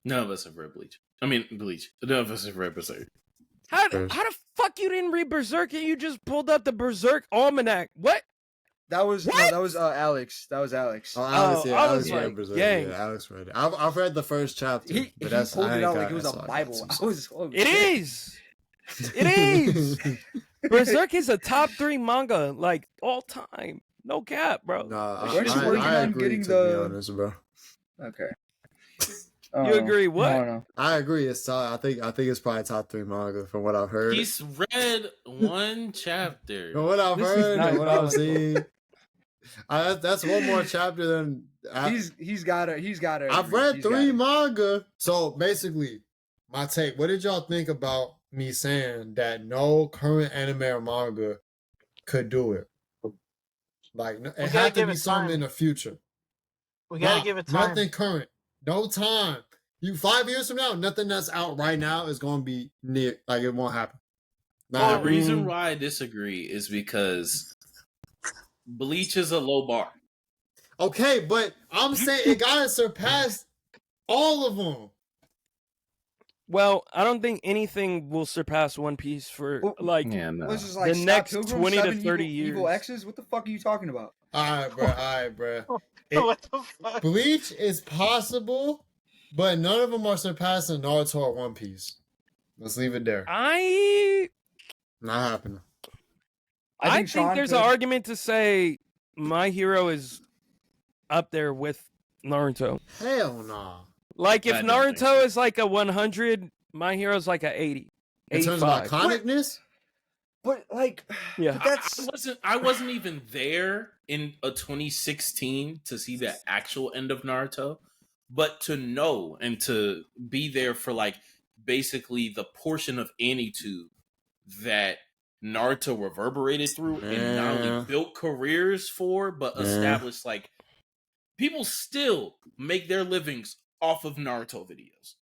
None of us have read Bleach. I mean, Bleach. None of us have read Berserk. How the fuck you didn't read Berserk and you just pulled up the Berserk Almanac? What? That was Alex. That was Alex. Oh, Alex, yeah, Alex read like, Berserk. Yeah, Alex read it. I've read the first chapter. He pulled it out like it was a Bible. It is. It is. Berserk is a top 3 manga, like all time. No cap, bro. Nah, I agree, getting to be honest, bro. Okay. You agree? What? No. I agree. It's top. I think it's probably top 3 manga from what I've heard. He's read one chapter. From what I've heard and what I've seen. That's one more chapter than he's got it. I've read 3 manga. So basically, my take. What did y'all think about me saying that no current anime or manga could do it? Like it had to be something in the future. We gotta give it time. Nothing current. No time. You 5 years from now, nothing that's out right now is going to be near. Like it won't happen. The reason why I disagree is because Bleach is a low bar. Okay, but I'm saying it gotta surpass all of them. Well, I don't think anything will surpass One Piece for like the next 20 to 30 years. Evil X's? What the fuck are you talking about? All right, bro. What the fuck? Bleach is possible, but none of them are surpassing Naruto or One Piece. Let's leave it there. Not happening. I think there's an argument to say My Hero is up there with Naruto. Hell no. Like if Naruto is like a 100, My Hero's like a 80. In terms of iconicness? But like, yeah, I wasn't even there in a 2016 to see the actual end of Naruto, but to know and to be there for like basically the portion of Anitube that Naruto reverberated through and not only built careers for, but established like people still make their livings off of Naruto videos.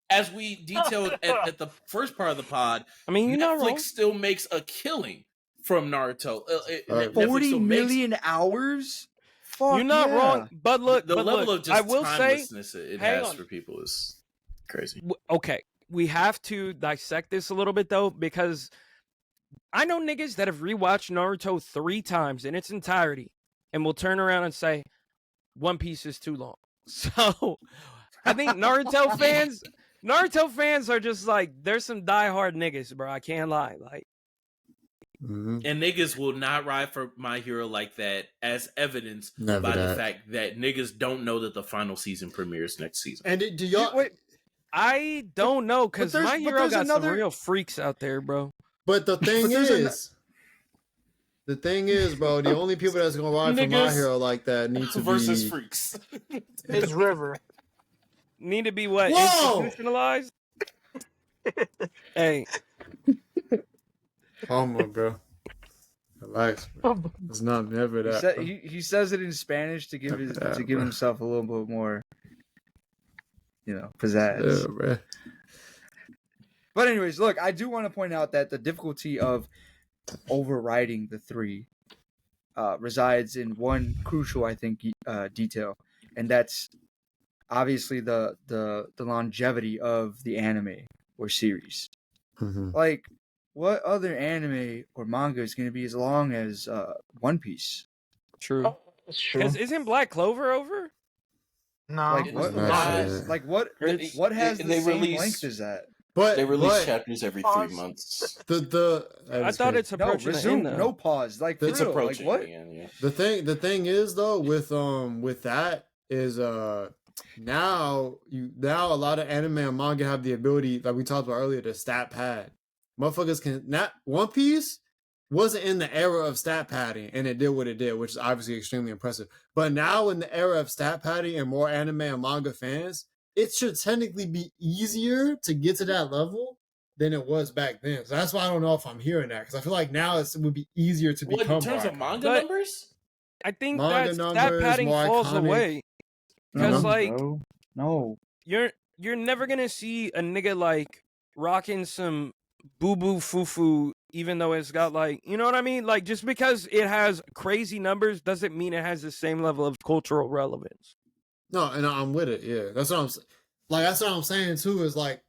As we detailed at the first part of the pod, I mean, Netflix still makes a killing from Naruto. 40 million hours? Fuck, you're not wrong, but look, the level of just I will timelessness say, it has for people is crazy. Okay, we have to dissect this a little bit though, because I know niggas that have rewatched Naruto 3 times in its entirety, and will turn around and say, One Piece is too long. So I think Naruto fans are just like, there's some diehard niggas, bro. I can't lie. Like, and niggas will not ride for My Hero like that, as evidenced by the fact that niggas don't know that the final season premieres next season. And do y'all? Wait, I don't know, because My Hero got some real freaks out there, bro. But the thing is, bro, the only people that's gonna ride for My Hero like that need to versus freaks. It's River. Need to be what? Whoa! Institutionalized? Hey. Calm on, bro. Relax, bro. It's not never that. He says it in Spanish to give himself a little bit more, pizzazz. Yeah, bro. But anyways, look, I do want to point out that the difficulty of overriding the three resides in one crucial, I think, detail, and that's obviously the longevity of the anime or series. Mm-hmm. Like, what other anime or manga is going to be as long as One Piece? True. Oh, that's true. Because isn't Black Clover over? No. Like what? What has the same length as that? But they release chapters every 3 months. I thought it's approaching the end, though. No pause. Like, it's real, approaching. Like, what? Yeah. The thing is though with that is now a lot of anime and manga have the ability, like we talked about earlier, to stat pad. Motherfuckers can not. One Piece wasn't in the era of stat padding, and it did what it did, which is obviously extremely impressive. But now in the era of stat padding and more anime and manga fans, it should technically be easier to get to that level than it was back then. So that's why I don't know if I'm hearing that, because I feel like now it would be easier to become. In terms of manga numbers? I think that stat padding falls away. Because no, you're never gonna see a nigga like rocking some boo boo foo foo, even though it's got like, you know what I mean? Like, just because it has crazy numbers doesn't mean it has the same level of cultural relevance. No, and I'm with it. Yeah, that's what I'm saying too. Is like,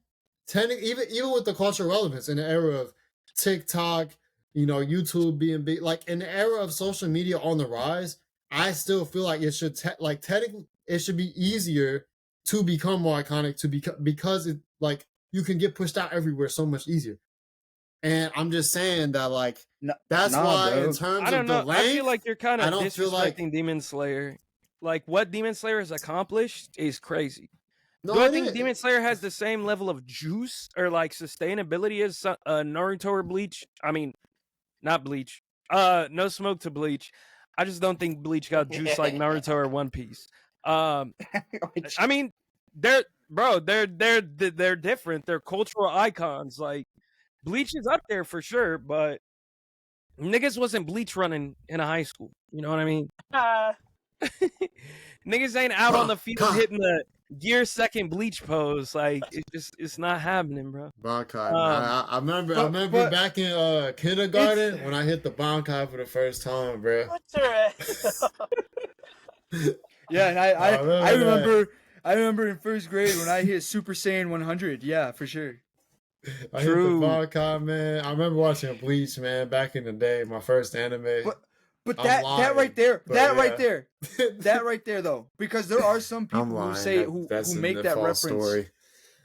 even with the cultural relevance in the era of TikTok, YouTube being big, like in the era of social media on the rise, I still feel like it should technically it should be easier to become more iconic because it, like, you can get pushed out everywhere so much easier. And I'm just saying that, that's why bro. In terms of the length, I feel like you're kind of disrespecting Demon Slayer. Like, what Demon Slayer has accomplished is crazy. Do I think Demon Slayer has the same level of juice or, like, sustainability as Naruto or Bleach? I mean, not Bleach. No smoke to Bleach. I just don't think Bleach got juice like Naruto or One Piece. I mean, they're different. They're cultural icons. Like, Bleach is up there for sure, but niggas wasn't Bleach running in a high school. You know what I mean? Niggas ain't out on the field hitting the gear second Bleach pose. Like, it's not happening, bro. Bankai. I remember back in kindergarten when I hit the Bankai for the first time, bro. What's your ass? Yeah, and I remember in first grade when I hit Super Saiyan 100. Yeah, for sure. I hit the Bankai, man. I remember watching Bleach, man, back in the day, my first anime. But that right there, though, because there are some people who make that reference story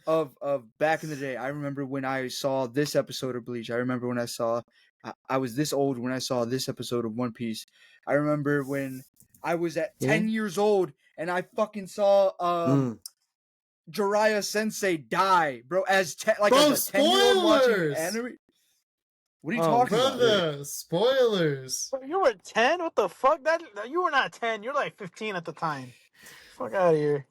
of back in the day. I remember when I saw this episode of Bleach. I remember when I was this old when I saw this episode of One Piece. I remember when I was at 10 years old and I fucking saw Jiraiya Sensei die, bro, as a 10-year-old watching anime. What are you talking about? Spoilers. You were 10? What the fuck? You were not 10. You're like 15 at the time. Fuck out of here.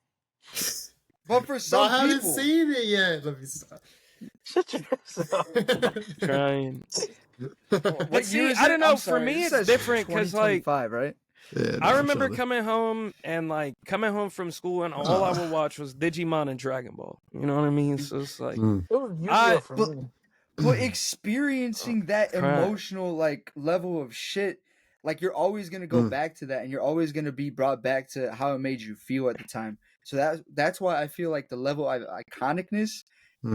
But for some people, I haven't seen it yet. Let me stop. Shut yourself. Trying. But see, I don't know. For me, it's different because, like, right? Yeah, I remember coming home from school, and all I would watch was Digimon and Dragon Ball. You know what I mean? So it's like, but experiencing that emotional level of shit, like, you're always gonna go back to that, and you're always gonna be brought back to how it made you feel at the time. So that's why I feel like the level of iconicness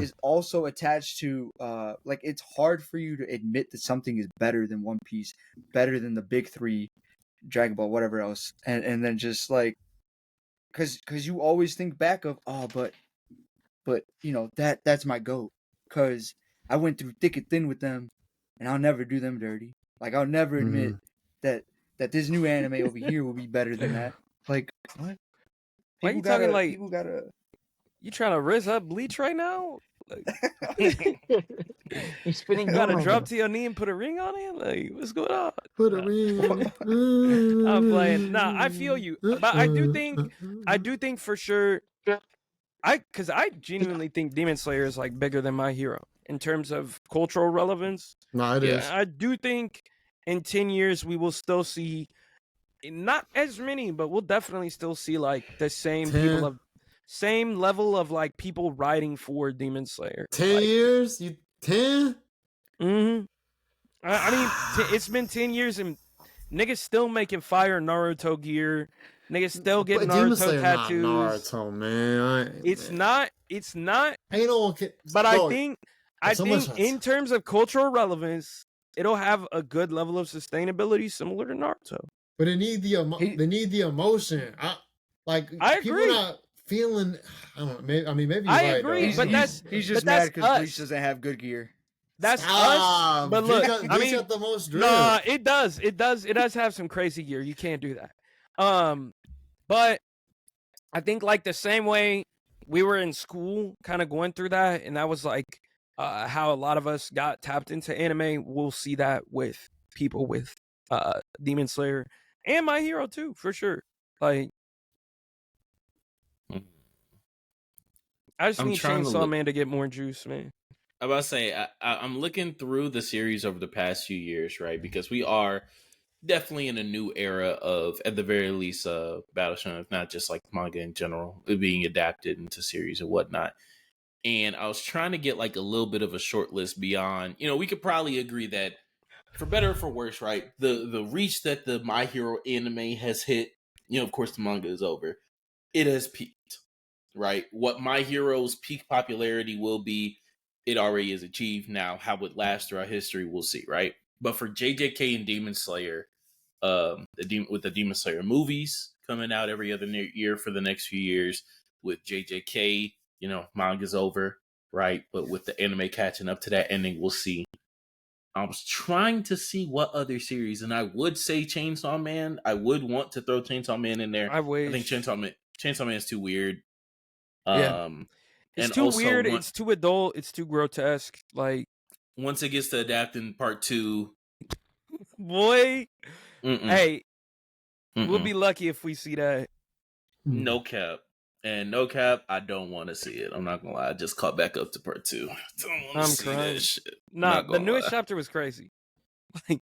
is also attached to it's hard for you to admit that something is better than One Piece, better than the big three, Dragon Ball, whatever else, and then just like, cause you always think back of but you know that's my goat, cause I went through thick and thin with them, and I'll never do them dirty. Like I'll never admit that this new anime over here will be better than that. Like what? Why are you talking like people gotta? You trying to riz up Bleach right now? Like, He's spinning. You gotta drop to your knee and put a ring on it? Like, what's going on? Put a ring. I'm playing. Nah, I feel you. But I do think for sure, because I genuinely think Demon Slayer is like bigger than My Hero in terms of cultural relevance. No, it is. I do think in 10 years we will still see, not as many, but we'll definitely still see like the same people of same level of like people writing for Demon Slayer. 10 like, years? You 10? Mm-hmm. I mean, it's been 10 years and niggas still making fire Naruto gear. Niggas still getting Naruto tattoos. Not Naruto, man. It's not. Ain't no. But I think in terms of cultural relevance, it'll have a good level of sustainability similar to Naruto. But they need the emotion. I agree. People not feeling. I don't know. Maybe you're I right, agree, though. but he's just mad because Bleach doesn't have good gear. That's us. But look, I mean, the most drill. Nah, it does. It does have some crazy gear. You can't do that. But I think like the same way we were in school, kind of going through that, and that was like how a lot of us got tapped into anime. We'll see that with people with Demon Slayer and My Hero too, for sure. Like, I just need Chainsaw Man to get more juice, man. I'm about to say, I'm looking through the series over the past few years, right? Because we are definitely in a new era of, at the very least, battle shonen, not just like manga in general, being adapted into series and whatnot. And I was trying to get like a little bit of a short list beyond, we could probably agree that for better or for worse, right? The reach that the My Hero anime has hit, of course the manga is over. It has peaked, right? What My Hero's peak popularity will be, it already is achieved. Now, how it lasts throughout history, we'll see, right? But for JJK and Demon Slayer, with the Demon Slayer movies coming out every other year for the next few years, with JJK, manga's over, right? But with the anime catching up to that ending, we'll see. I was trying to see what other series, and I would say Chainsaw Man. I would want to throw Chainsaw Man in there. I think Chainsaw Man is too weird. Yeah. It's too weird. It's too adult. It's too grotesque. Like, once it gets to adapting part 2, boy, hey, we'll be lucky if we see that. No cap. And no cap, I don't want to see it. I'm not gonna lie. I just caught back up to part 2. I'm crying. Nah, the newest chapter was crazy. Like,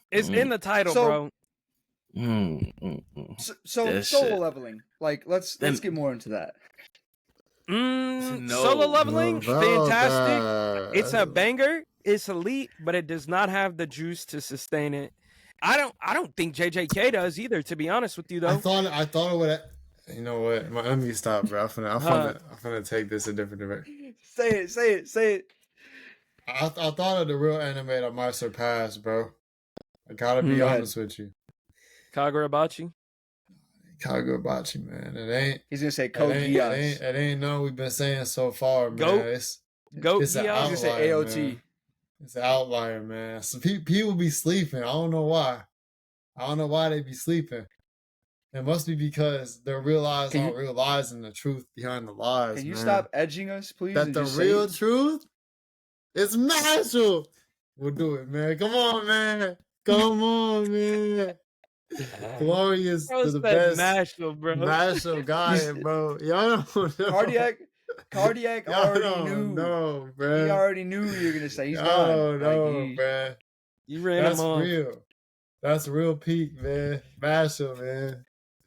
it's in the title, bro. So solo leveling. Like, let's get more into that. Solo leveling, fantastic. It's a banger. It's elite, but it does not have the juice to sustain it. I don't think JJK does either, to be honest with you, though. I thought it would. You know what? Let me stop, bro. I'm finna take this a different direction. Say it. I thought of the real animator of my Surpass, bro. I gotta be honest with you. Kagurabachi, man. It ain't. He's gonna say Code Geass. It ain't no we've been saying so far, man. It's an outlier. He's gonna say AOT. Man. It's an outlier, man. So people be sleeping. I don't know why. They be sleeping. It must be because they're realizing the truth behind the lies. Can you stop edging us, please? That the real truth is Marshall. We'll do it, man. Come on, man. Glorious to the best. Marshall guy, bro. Y'all don't know. Cardiac already knew. No, bro. He already knew you were gonna say he's gone. No, bro. You ran him off. That's real peak, man. Marshall, man.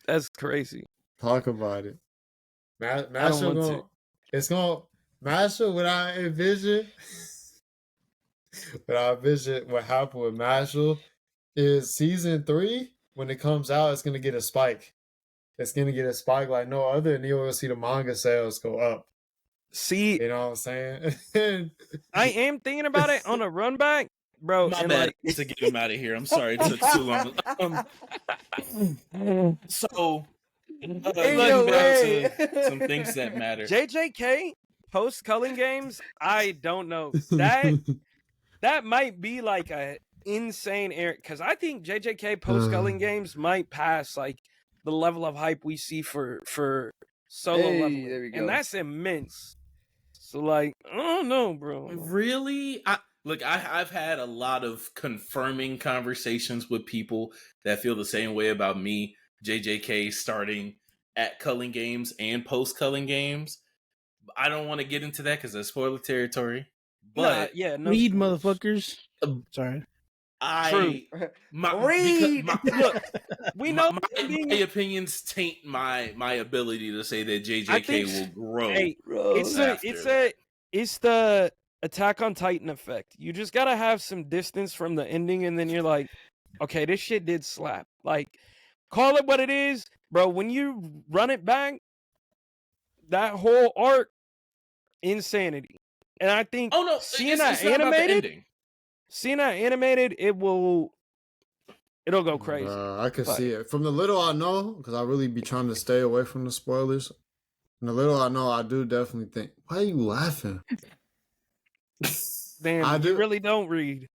That's crazy. Talk about it. Marshall Marshall, what I envision what happened with Marshall is season 3, when it comes out, it's gonna get a spike. It's gonna get a spike like no other, and you're gonna see the manga sales go up. See, you know what I'm saying? I am thinking about it on a run back, bro. My and bad like, to get him out of here. I'm sorry it took too long. So, getting down to some things that matter. JJK post culling games, I don't know. That might be like a insane error because I think JJK post culling games might pass like the level of hype we see for solo leveling, there we go. and that's immense. So like, I don't know, bro. Really? I've had a lot of confirming conversations with people that feel the same way about me, JJK starting at culling games and post culling games. I don't want to get into that because that's spoiler territory. But no read, spoilers. motherfuckers. Sorry. Look, we know my opinions taint my ability to say that JJK will grow. Hey, it's the Attack on Titan effect. You just gotta have some distance from the ending, and then you're like, okay, this shit did slap. Like, call it what it is, bro. When you run it back, that whole arc, insanity. And I think seeing that animated, it'll go crazy. I can see it from the little I know, because I really be trying to stay away from the spoilers. From the little I know, I do definitely think. Why are you laughing? Damn, you really don't read.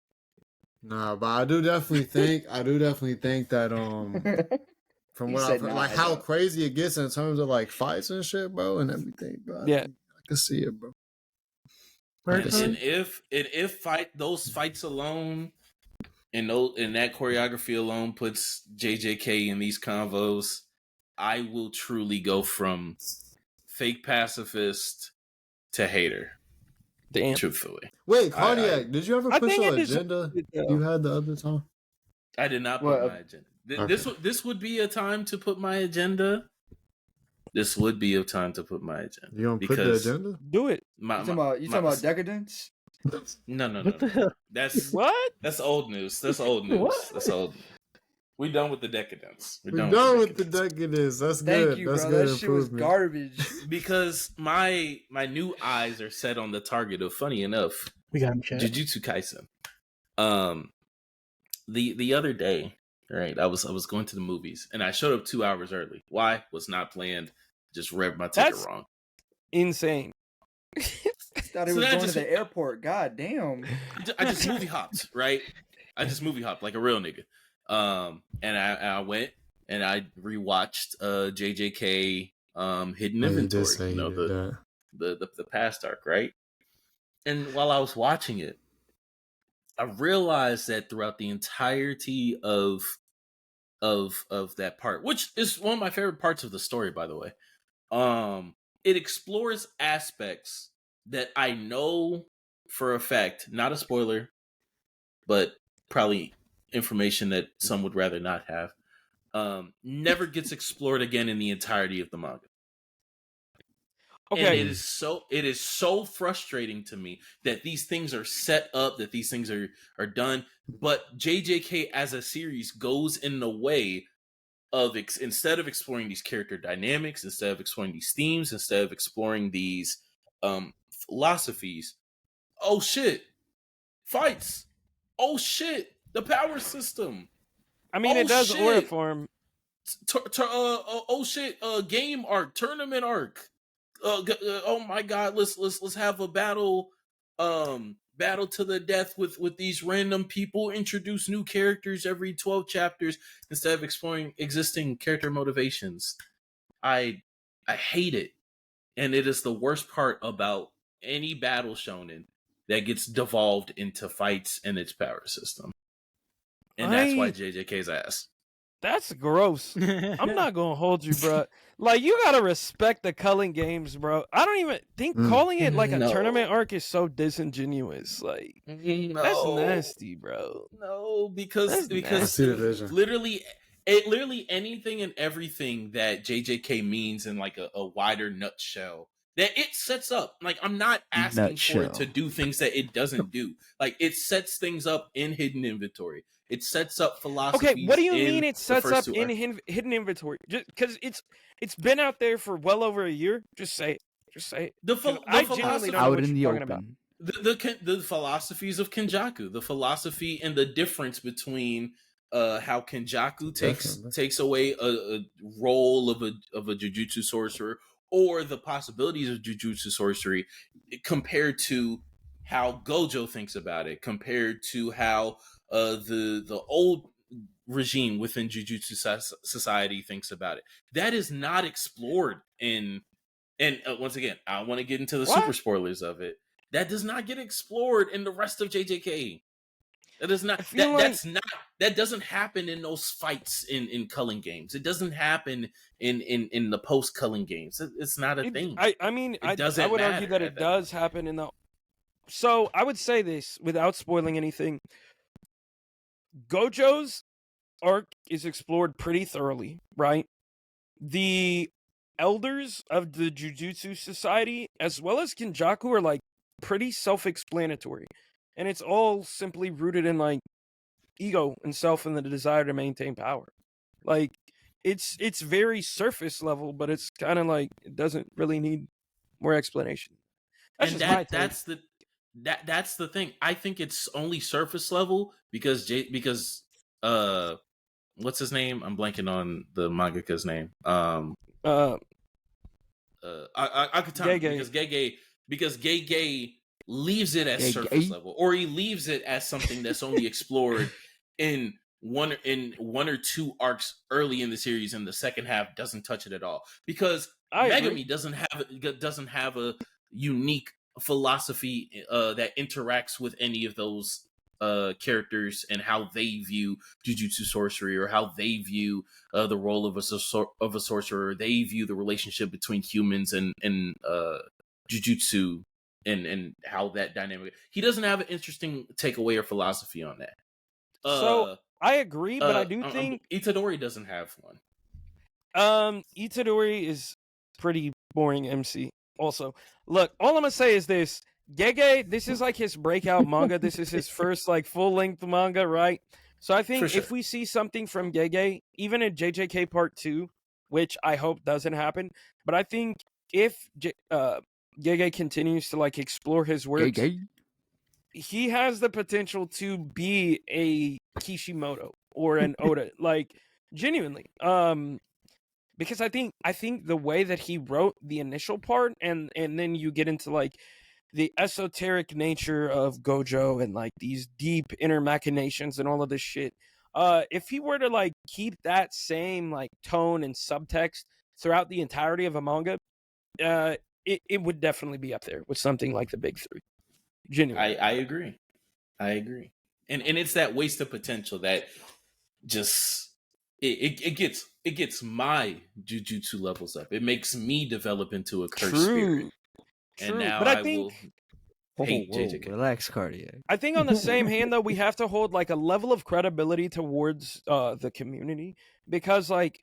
Nah, but I do definitely think that from what I've heard, like how crazy it gets in terms of like fights and shit, bro, and everything, bro. Yeah, I can see it, bro. And if those fights alone and that choreography alone puts JJK in these convos, I will truly go from fake pacifist to hater. Damn. Truthfully. Wait, Cardiac, did you ever push your agenda you had the other time? I did not put my agenda. This would be a time to put my agenda. This would be a time to put my agenda. You don't put the agenda? Do it. You talking about decadence? No. That's what? That's old news. That's old news. What? That's old. We done with the decadence. We're done with the decadence. That's good. Thank you, that's bro. good That shit was garbage. Because my new eyes are set on the target of, funny enough, we got him, Jujutsu Kaisen. The other day, right? I was going to the movies and I showed up 2 hours early. Why? Was not planned. Just read my ticket wrong. Insane. Thought he was going to the airport. God damn. I just movie hopped, right? I just movie hopped like a real nigga. And I went and I rewatched JJK Hidden Inventory. You know, the past arc, right? And while I was watching it, I realized that throughout the entirety of that part, which is one of my favorite parts of the story, by the way, it explores aspects that I know for a fact, not a spoiler, but probably information that some would rather not have, never gets explored again in the entirety of the manga. Okay. And it is so frustrating to me that these things are set up, that these things are done, but JJK as a series goes in the way of instead of exploring these character dynamics, instead of exploring these themes, instead of exploring these philosophies. Oh shit, fights. Oh shit, the power system. I mean, it does aura form. Oh shit, game arc, tournament arc. Oh my god, let's have a battle to the death with these random people, introduce new characters every 12 chapters instead of exploring existing character motivations. I hate it. And it is the worst part about any battle shonen that gets devolved into fights and its power system. And that's why JJK's ass. That's gross. I'm not gonna hold you, bro. Like, you gotta respect the culling games, bro. I don't even think calling it like a tournament arc is so disingenuous. Like, that's nasty, bro. No, because literally anything and everything that JJK means in like a wider nutshell that it sets up. Like, I'm not asking for it to do things that it doesn't do. Like, it sets things up in Hidden Inventory. It sets up philosophies. Okay, what do you mean it sets up in Hidden Inventory? Just because it's been out there for well over a year. Just say it. Just say it. I genuinely don't know what you're talking about. the philosophies of Kenjaku, the philosophy and the difference between how Kenjaku takes away a role of a Jujutsu sorcerer, or the possibilities of Jujutsu sorcery, compared to how Gojo thinks about it, compared to how the old regime within Jujutsu society thinks about it. That is not explored in. And once again, I want to get into the super spoilers of it. That does not get explored in the rest of JJK. That is not. That doesn't happen in those fights in culling games. It doesn't happen in the post culling games. It's not a thing. I would argue that it does happen in the. So I would say this without spoiling anything. Gojo's arc is explored pretty thoroughly, right? The elders of the Jujutsu Society, as well as Kenjaku, are like pretty self-explanatory, and it's all simply rooted in like ego and self and the desire to maintain power. Like it's very surface level, but it's kind of like it doesn't really need more explanation. That's the thing. I think it's only surface level because what's his name? I'm blanking on the mangaka's name. Akutami, because Gege leaves it as surface level, or he leaves it as something that's only explored in one or two arcs early in the series, and the second half doesn't touch it at all. Because Megami doesn't have a unique philosophy that interacts with any of those characters and how they view Jujutsu sorcery, or how they view the role of a sorcerer. They view the relationship between humans and Jujutsu and how that dynamic. He doesn't have an interesting takeaway or philosophy on that. So I agree, but I do think Itadori doesn't have one. Itadori is pretty boring MC. Also, look, all I'm gonna say is this. Gege, this is like his breakout manga. This is his first like full-length manga, right? So I think if we see something from Gege, even in JJK Part 2, which I hope doesn't happen, but I think if Gege continues to like explore his works, he has the potential to be a Kishimoto or an Oda, like genuinely. Because I think the way that he wrote the initial part, and then you get into like the esoteric nature of Gojo and like these deep inner machinations and all of this shit. If he were to like keep that same like tone and subtext throughout the entirety of a manga, it would definitely be up there with something like the Big Three. Genuinely. I agree. And it's that waste of potential that just it gets my Jujutsu levels up. It makes me develop into a cursed spirit. And now I think will hate JJK. Relax, Cardiac. I think on the same hand, though, we have to hold like a level of credibility towards the community, because like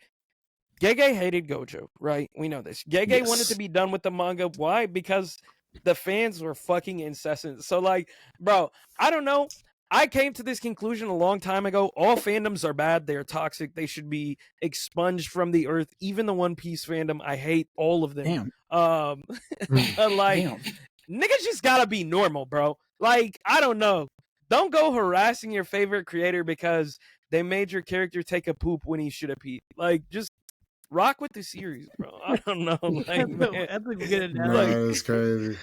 Gege hated Gojo, right? We know this. Gege wanted to be done with the manga. Why? Because the fans were fucking incessant. So like, bro, I don't know. I came to this conclusion a long time ago. All fandoms are bad. They're toxic. They should be expunged from the earth. Even the One Piece fandom, I hate all of them. Damn. Niggas just gotta be normal, bro. Like, I don't know. Don't go harassing your favorite creator because they made your character take a poop when he should have peed. Like, just rock with the series, bro. I don't know. Like, I think we're getting that. That's crazy.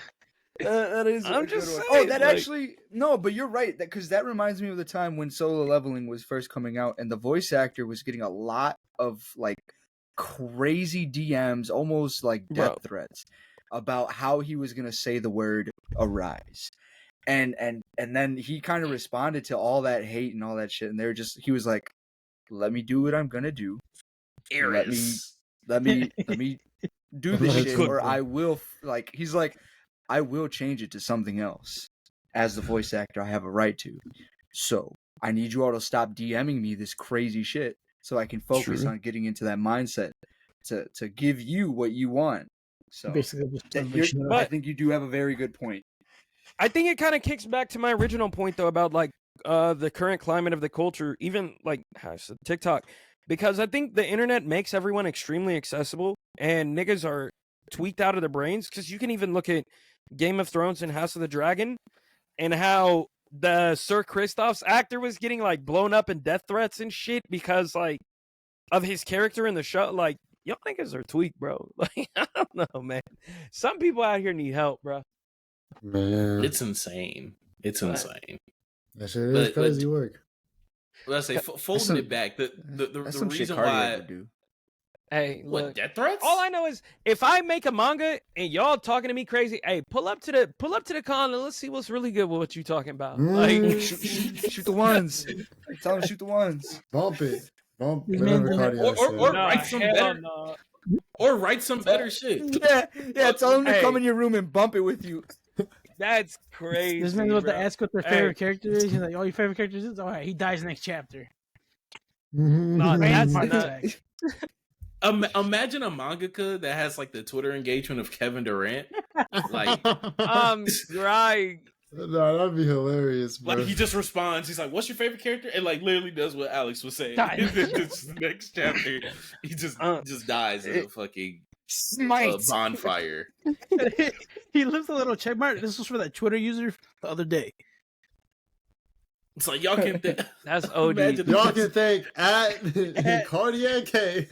That is. I'm just saying. Oh, that actually no, but you're right. Because that reminds me of the time when Solo Leveling was first coming out, and the voice actor was getting a lot of like crazy DMs, almost like death threats, about how he was gonna say the word "arise," and then he kind of responded to all that hate and all that shit, and he was like, "Let me do what I'm gonna do. Let me do this shit, or I will." Like he's like, I will change it to something else. As the voice actor, I have a right to. So I need you all to stop DMing me this crazy shit so I can focus on getting into that mindset to give you what you want. So basically, I think you do have a very good point. I think it kind of kicks back to my original point, though, about like the current climate of the culture, even like TikTok, because I think the internet makes everyone extremely accessible, and niggas are tweaked out of their brains. Because you can even look at Game of Thrones and House of the Dragon, and how the Sir Kristoff's actor was getting like blown up in death threats and shit because like of his character in the show. Like, y'all niggas are tweaked, bro. Like, I don't know, man. Some people out here need help, bro. Man, it's insane. It's insane. That shit is crazy work. Let's say folding it back. The reason why. Hey, what, look, death threats? all I know is if I make a manga and y'all talking to me crazy, hey, pull up to the con and let's see what's really good with what you talking about. Like, shoot the ones. Tell them to shoot the ones. Bump it. Bump or write some better. Or write some better shit. Yeah. Tell them to come in your room and bump it with you. That's crazy. This man's about to ask what their favorite character is. He's like, "Oh, your favorite character is?" All right, he dies next chapter. No, that's not. Imagine a mangaka that has like the Twitter engagement of Kevin Durant. Like, right. No, that'd be hilarious, bro. Like, he just responds. He's like, "What's your favorite character?" And like, literally does what Alex was saying. This next chapter, he just dies in a fucking bonfire. He left a little check mark. This was for that Twitter user the other day. It's like, y'all can think. That's OD. Y'all can think at Cardiac K.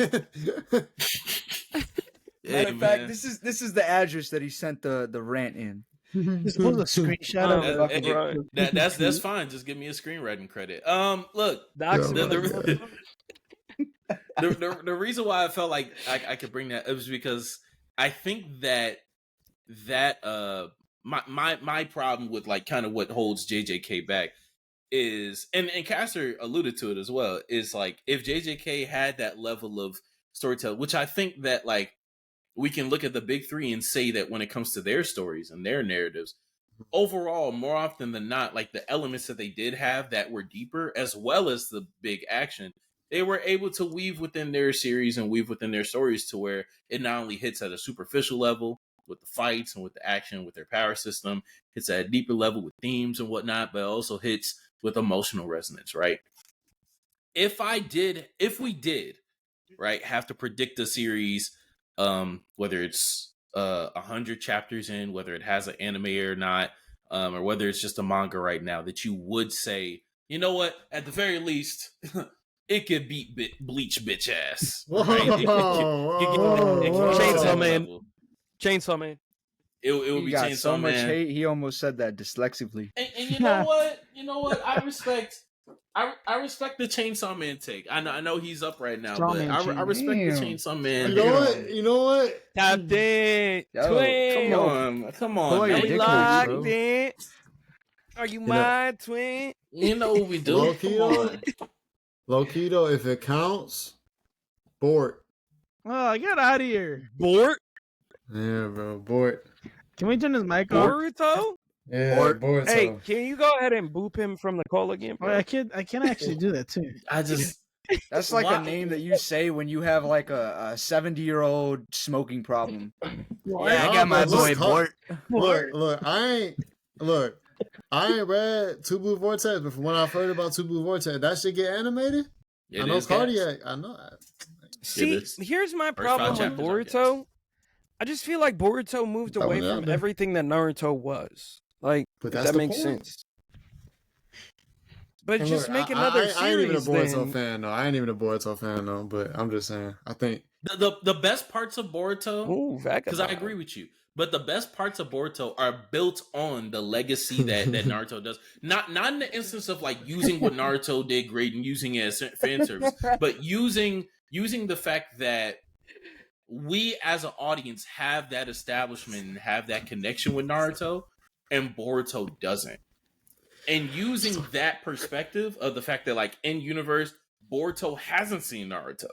Matter of fact, this is the address that he sent the rant in. Just put a screenshot of it. That's fine. Just give me a screenwriting credit. Look, the reason why I felt like I could bring that up is because I think that my problem with like kind of what holds JJK back is, and Caster alluded to it as well, is like if JJK had that level of storytelling, which I think that like we can look at the big three and say that when it comes to their stories and their narratives, overall, more often than not, like the elements that they did have that were deeper, as well as the big action, they were able to weave within their series and weave within their stories to where it not only hits at a superficial level with the fights and with the action, with their power system, hits at a deeper level with themes and whatnot, but also hits with emotional resonance, right? If we did, right, have to predict a series, whether it's 100 chapters in, whether it has an anime or not, or whether it's just a manga right now, that you would say, you know what, at the very least, it could beat Bleach bitch ass. Right? Chainsaw Man. Chainsaw Man. It would be Chainsaw so much Man. hate. He almost said that dyslexically. And you know what? I respect the Chainsaw Man take. I know he's up right now, but I respect the Chainsaw Man. You know what? Tapped in. Twin. Come on. Are we locked in? Are you my twin? You know what we do. Low-key though, if it counts, Bort. Oh, get out of here. Bort? Yeah, bro, Bort. Can we turn his mic off? Boruto? Yeah, Boruto. Hey, can you go ahead and boop him from the call again, bro? I can actually do that too. That's like a name that you say when you have like a 70-year-old smoking problem. Yeah, I got my boy Bort. Look, I ain't read Two Blue Vortex, but from when I've heard about Two Blue Vortex, that shit get animated. I know Cardiac. I know. See, here's my problem with Boruto. I just feel like Boruto moved away from everything that Naruto was. Like, if that makes sense. But just make another series. I ain't even a Boruto fan, though. I ain't even a Boruto fan, though. But I'm just saying, I think the best parts of Boruto, because I agree with you. But the best parts of Boruto are built on the legacy that Naruto does. Not in the instance of like using what Naruto did great and using it as fan service, but using the fact that we as an audience have that establishment and have that connection with Naruto, and Boruto doesn't. And using that perspective of the fact that like in universe, Boruto hasn't seen Naruto.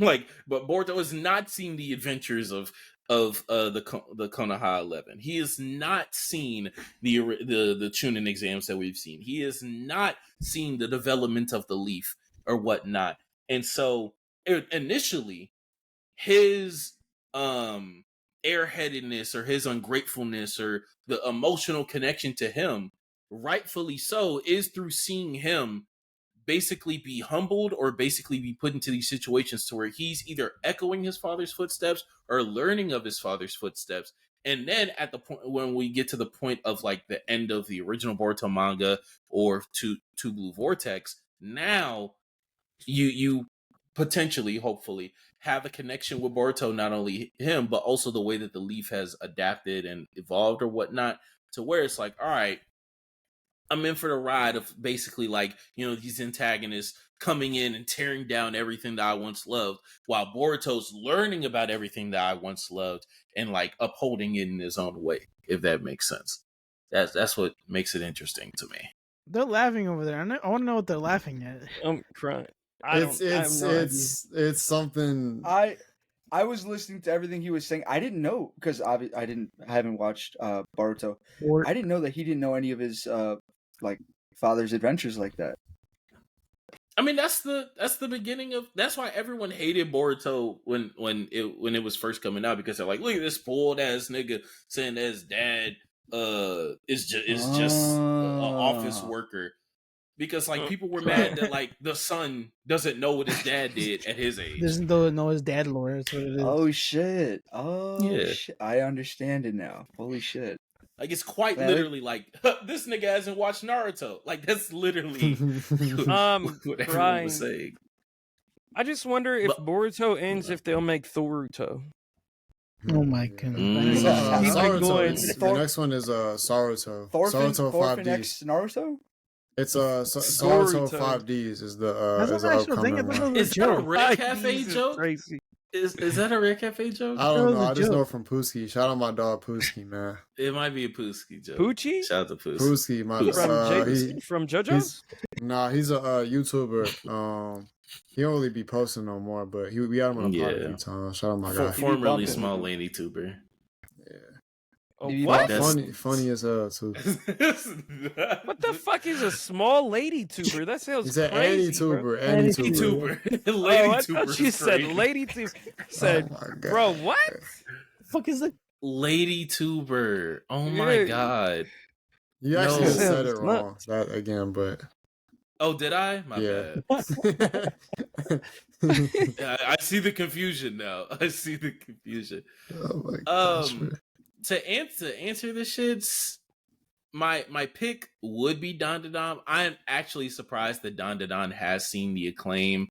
But Boruto has not seen the adventures of the Konoha 11. He has not seen the Chunin exams that we've seen. He has not seen the development of the leaf or whatnot. And so initially, his airheadedness or his ungratefulness or the emotional connection to him, rightfully so, is through seeing him basically be humbled or basically be put into these situations to where he's either echoing his father's footsteps or learning of his father's footsteps And then at the point when we get to the point of like the end of the original Boruto manga or Two Blue Vortex, now you potentially, hopefully, have a connection with Boruto, not only him, but also the way that the Leaf has adapted and evolved or whatnot, to where it's like, all right, I'm in for the ride of basically like, you know, these antagonists coming in and tearing down everything that I once loved, while Boruto's learning about everything that I once loved and like upholding it in his own way, if that makes sense. That's what makes it interesting to me. They're laughing over there. I want to know what they're laughing at. I'm crying. It's something. I was listening to everything he was saying. I didn't know because I haven't watched Boruto. I didn't know that he didn't know any of his like father's adventures like that. I mean, that's the beginning of. That's why everyone hated Boruto when it was first coming out, because they're like, look at this spoiled ass nigga saying that his dad is just an office worker. Because like people were mad that like the son doesn't know what his dad did at his age. Doesn't know his dad lore. That's what it is. Oh shit! Shit. I understand it now. Holy shit! Like it's quite literally like this nigga hasn't watched Naruto. Like that's literally what everyone was saying. I just wonder if Boruto ends if they'll make Thoruto. Oh my goodness! The next one is Saruto. Saruto 5D. Naruto. It's Saruto 5Ds is the upcoming one. Is that a Red Cafe joke? Is that a Red Cafe joke? I don't know. I just know from Pooski. Shout out my dog Pooski, man. It might be a Pooski joke. Poochie? Shout out to Pooski. Pooski, my from Jojo? Nah, he's a YouTuber. He don't really be posting no more, but we had him on the pod a few times. Shout out my guy. Formerly small lady tuber. Yeah. Oh, what? Funny as hell too. What the fuck is a small lady tuber? That sounds He's crazy. Annie tuber. Annie tuber. Lady tuber. I thought you said lady tuber. Said, bro, what? The fuck is that? Lady tuber. Oh my god. You actually said it wrong. That again, but. Oh, did I? My bad. I see the confusion now. I see the confusion. Oh my gosh. To answer this shit, my pick would be DandaDan. I am actually surprised that DandaDan has seen the acclaim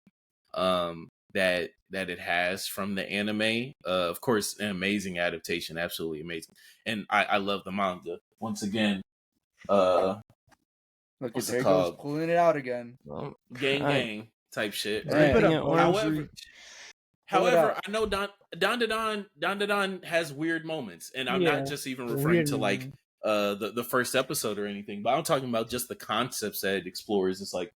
that it has from the anime. Of course, an amazing adaptation, absolutely amazing. And I love the manga. Once again, look, what's it called? Pulling it out again. Gang type shit. Right? However, I know DandaDan has weird moments, and I'm not just even referring to like the first episode or anything, but I'm talking about just the concepts that it explores. It's like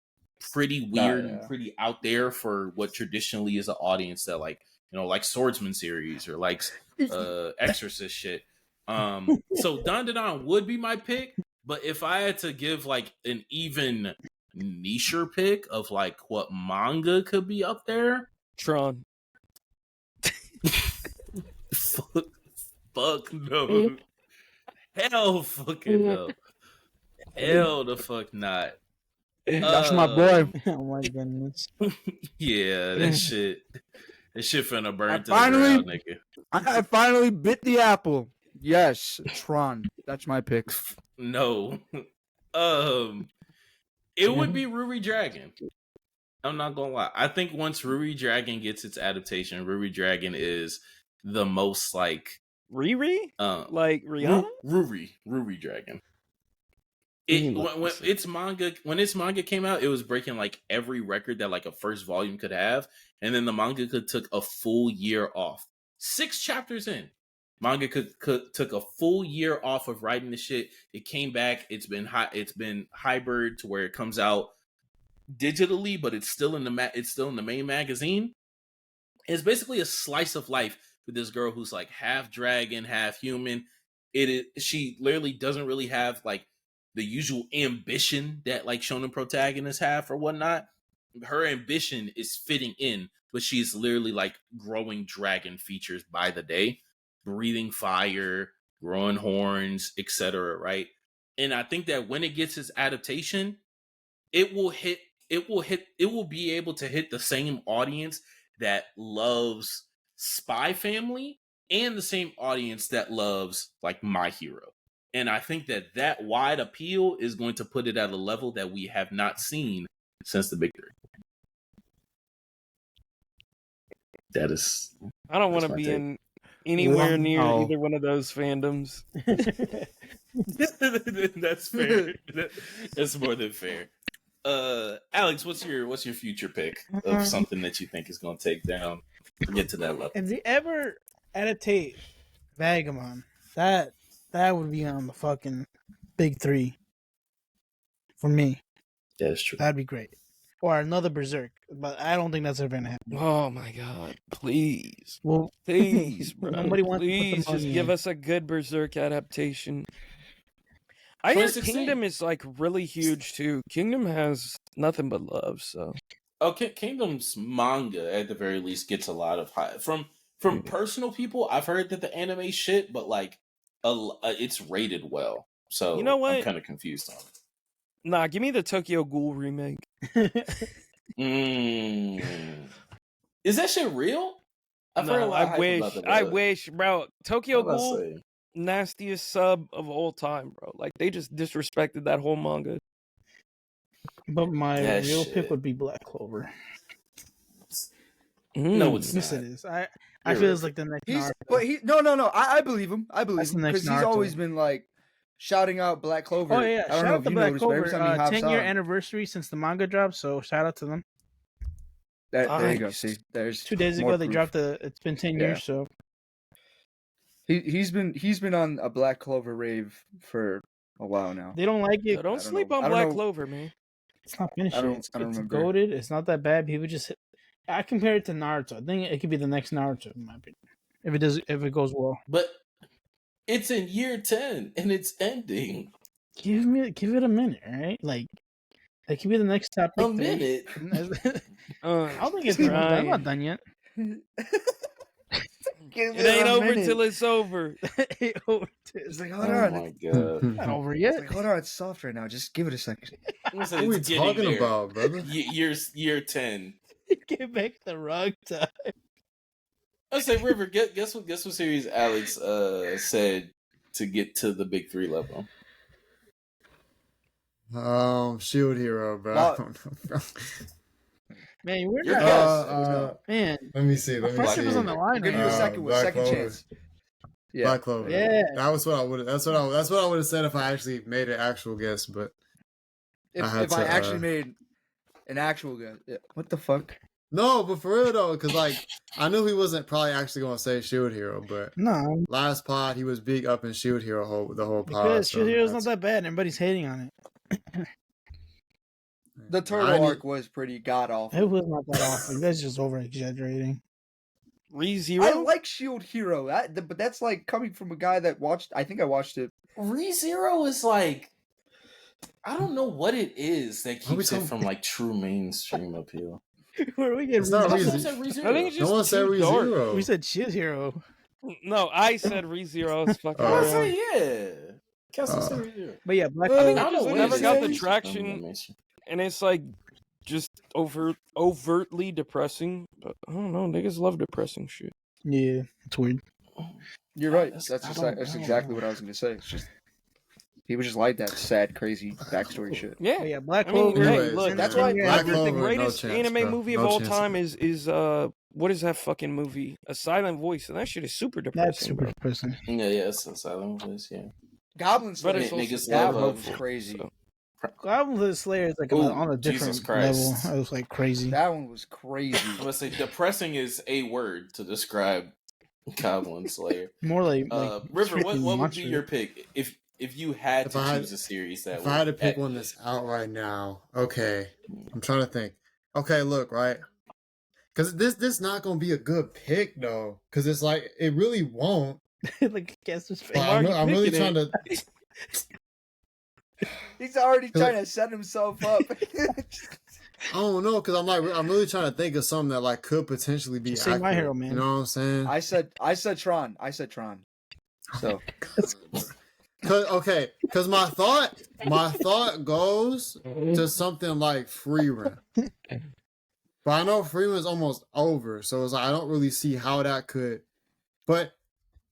pretty weird and pretty out there for what traditionally is an audience that like, you know, like Swordsman series or like Exorcist shit. So DandaDan would be my pick, but if I had to give like an even nicher pick of like what manga could be up there, Tron. Fuck no. Hell fucking no. Hell the fuck not. That's my boy. Oh my goodness. Yeah, that shit finna burn to the ground, nigga. I finally bit the apple. Yes, Tron. That's my pick. No. It would be Ruri Dragon. I'm not gonna lie. I think once Ruri Dragon gets its adaptation, Ruri Dragon is the most like Riri? Like Rihanna? Ruri Dragon. When its manga came out, it was breaking like every record that like a first volume could have, and then the mangaka took a full year off. 6 chapters in, mangaka took a full year off of writing the shit. It came back. It's been hybrid to where it comes out digitally, but it's still in the main magazine. It's basically a slice of life with this girl who's like half dragon, half human. She literally doesn't really have like the usual ambition that like shonen protagonists have or whatnot. Her ambition is fitting in, but she's literally like growing dragon features by the day, breathing fire, growing horns, etc. Right? And I think that when it gets its adaptation, it will be able to hit the same audience that loves Spy Family and the same audience that loves like My Hero. And I think that wide appeal is going to put it at a level that we have not seen since the Big Three. That is. I don't want to be in anywhere near either one of those fandoms. That's fair. That's more than fair. Alex, what's your future pick of something that you think is going to take down to get to that level? If they ever adaptate Vagabond, that would be on the fucking Big Three for me. That is true. That'd be great. Or another Berserk, but I don't think that's ever gonna happen. Oh my god! Please, well, please, bro. Nobody wants please to put just give us a good Berserk adaptation. I hear Kingdom is like really huge too. Kingdom has nothing but love. So, okay, Kingdom's manga at the very least gets a lot of high from personal people. I've heard that the anime shit, but like, it's rated well. So you know what? I'm kind of confused on it. Nah, give me the Tokyo Ghoul remake. Is that shit real? I wish, bro. Tokyo Ghoul, nastiest sub of all time, bro. Like they just disrespected that whole manga. But my real pick would be Black Clover. No, it's yes, not. It is. I feel it's like the next. No. I believe him. I believe him because he's always been like shouting out Black Clover. Oh yeah, I don't know if you noticed, but every time he hops 10-year anniversary since the manga dropped, so shout out to them. There you go. See, there's 2 days ago they dropped it's been 10 years, so he's been on a Black Clover rave for a while now. They don't like it. So don't sleep on Black Clover, man. It's not finished. It's remember. Goated. It's not that bad. People just I compare it to Naruto. I think it could be the next Naruto, in my opinion. If it goes well. But it's in year 10 and it's ending. Give it a minute, right? Like that could be the next topic. A minute. I don't think it's done. I'm not done yet. It ain't over till it's over. It's like, hold on. Oh my god. Not over yet. It's like, hold on, it's soft right now. Just give it a second. What are we talking about, brother? Year 10. Get back the wrong time. I say, River. Guess what series Alex said to get to the Big Three level? Shield Hero, bro. I don't know, bro. Man, we're not. Man, let me see. Was on the line. I'll give you a second chance. Yeah. Black Clover. Yeah, that was what I would. That's what I would have said if I actually made an actual guess. But if I actually made an actual guess, what the fuck? No, but for real though, because like I knew he wasn't probably actually gonna say Shield Hero, but no. Last pod he was big up in Shield Hero the whole pod. Because Shield Hero's not that bad. Everybody's hating on it. The turtle arc was pretty god awful. It was not that awful. You guys just over exaggerating. ReZero? I like Shield Hero, but that's like coming from a guy that watched. I think I watched it. ReZero is like, I don't know what it is that keeps it from like true mainstream appeal. Where are we getting? It's not I think it's just no one said ReZero. We said Shield Hero. No, I said ReZero. It's fucking. I say yeah. Castle said ReZero. But yeah, Black. I think it just never got the traction. And it's like just overtly depressing. But I don't know, niggas love depressing shit. Yeah, it's weird. You're right. That's exactly what I was gonna say. It's just he was just like that sad, crazy backstory shit. Yeah, Black Clover. Hey, look, that's why the greatest anime movie of all time is what is that fucking movie? A Silent Voice, and that shit is super depressing. That's super depressing. Yeah, it's a Silent Voice. Yeah, Goblin Slayer. Niggas that love was crazy. So. Goblin Slayer is like on a different level. It was like crazy. That one was crazy. I'm gonna say depressing is a word to describe Goblin Slayer. More like River. What would be your pick if you had to choose a series that? If I had to pick one that's out right now, okay, I'm trying to think. Okay, look, right, because this not gonna be a good pick though, because it's like it really won't. Like guess his face. I'm really trying to. He's already trying to set himself up. I don't know, because I'm really trying to think of something that like could potentially be accurate. My Hero, man. You know what I'm saying? I said Tron. So, because my thought goes to something like Freerun, but I know Freerun's almost over, so it's like I don't really see how that could. But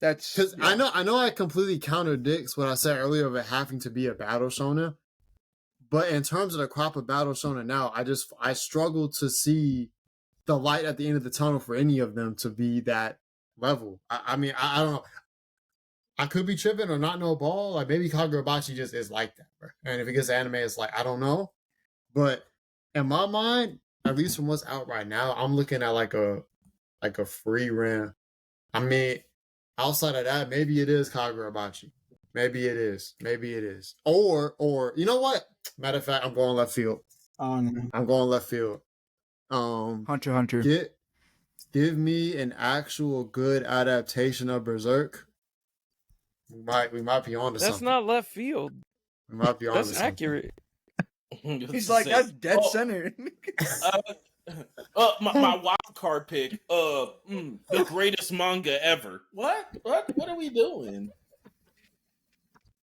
That's because I know it completely contradicts what I said earlier of it having to be a battle shonen. But in terms of the crop of battle shonen now, I struggle to see the light at the end of the tunnel for any of them to be that level. I mean, I don't know. I could be tripping or not know a ball. Like maybe Kagurabachi just is like that, bro. And if it gets anime, it's like I don't know. But in my mind, at least from what's out right now, I'm looking at like a free run. I mean, outside of that, maybe it is Kagurabachi. Maybe it is. Or you know what? Matter of fact, I'm going left field. I'm going left field. Hunter x Hunter. Give me an actual good adaptation of Berserk. We might be on to something. That's not left field. We might be on to That's something. accurate. He's like, that's dead center. My wild card pick. The greatest manga ever. What are we doing?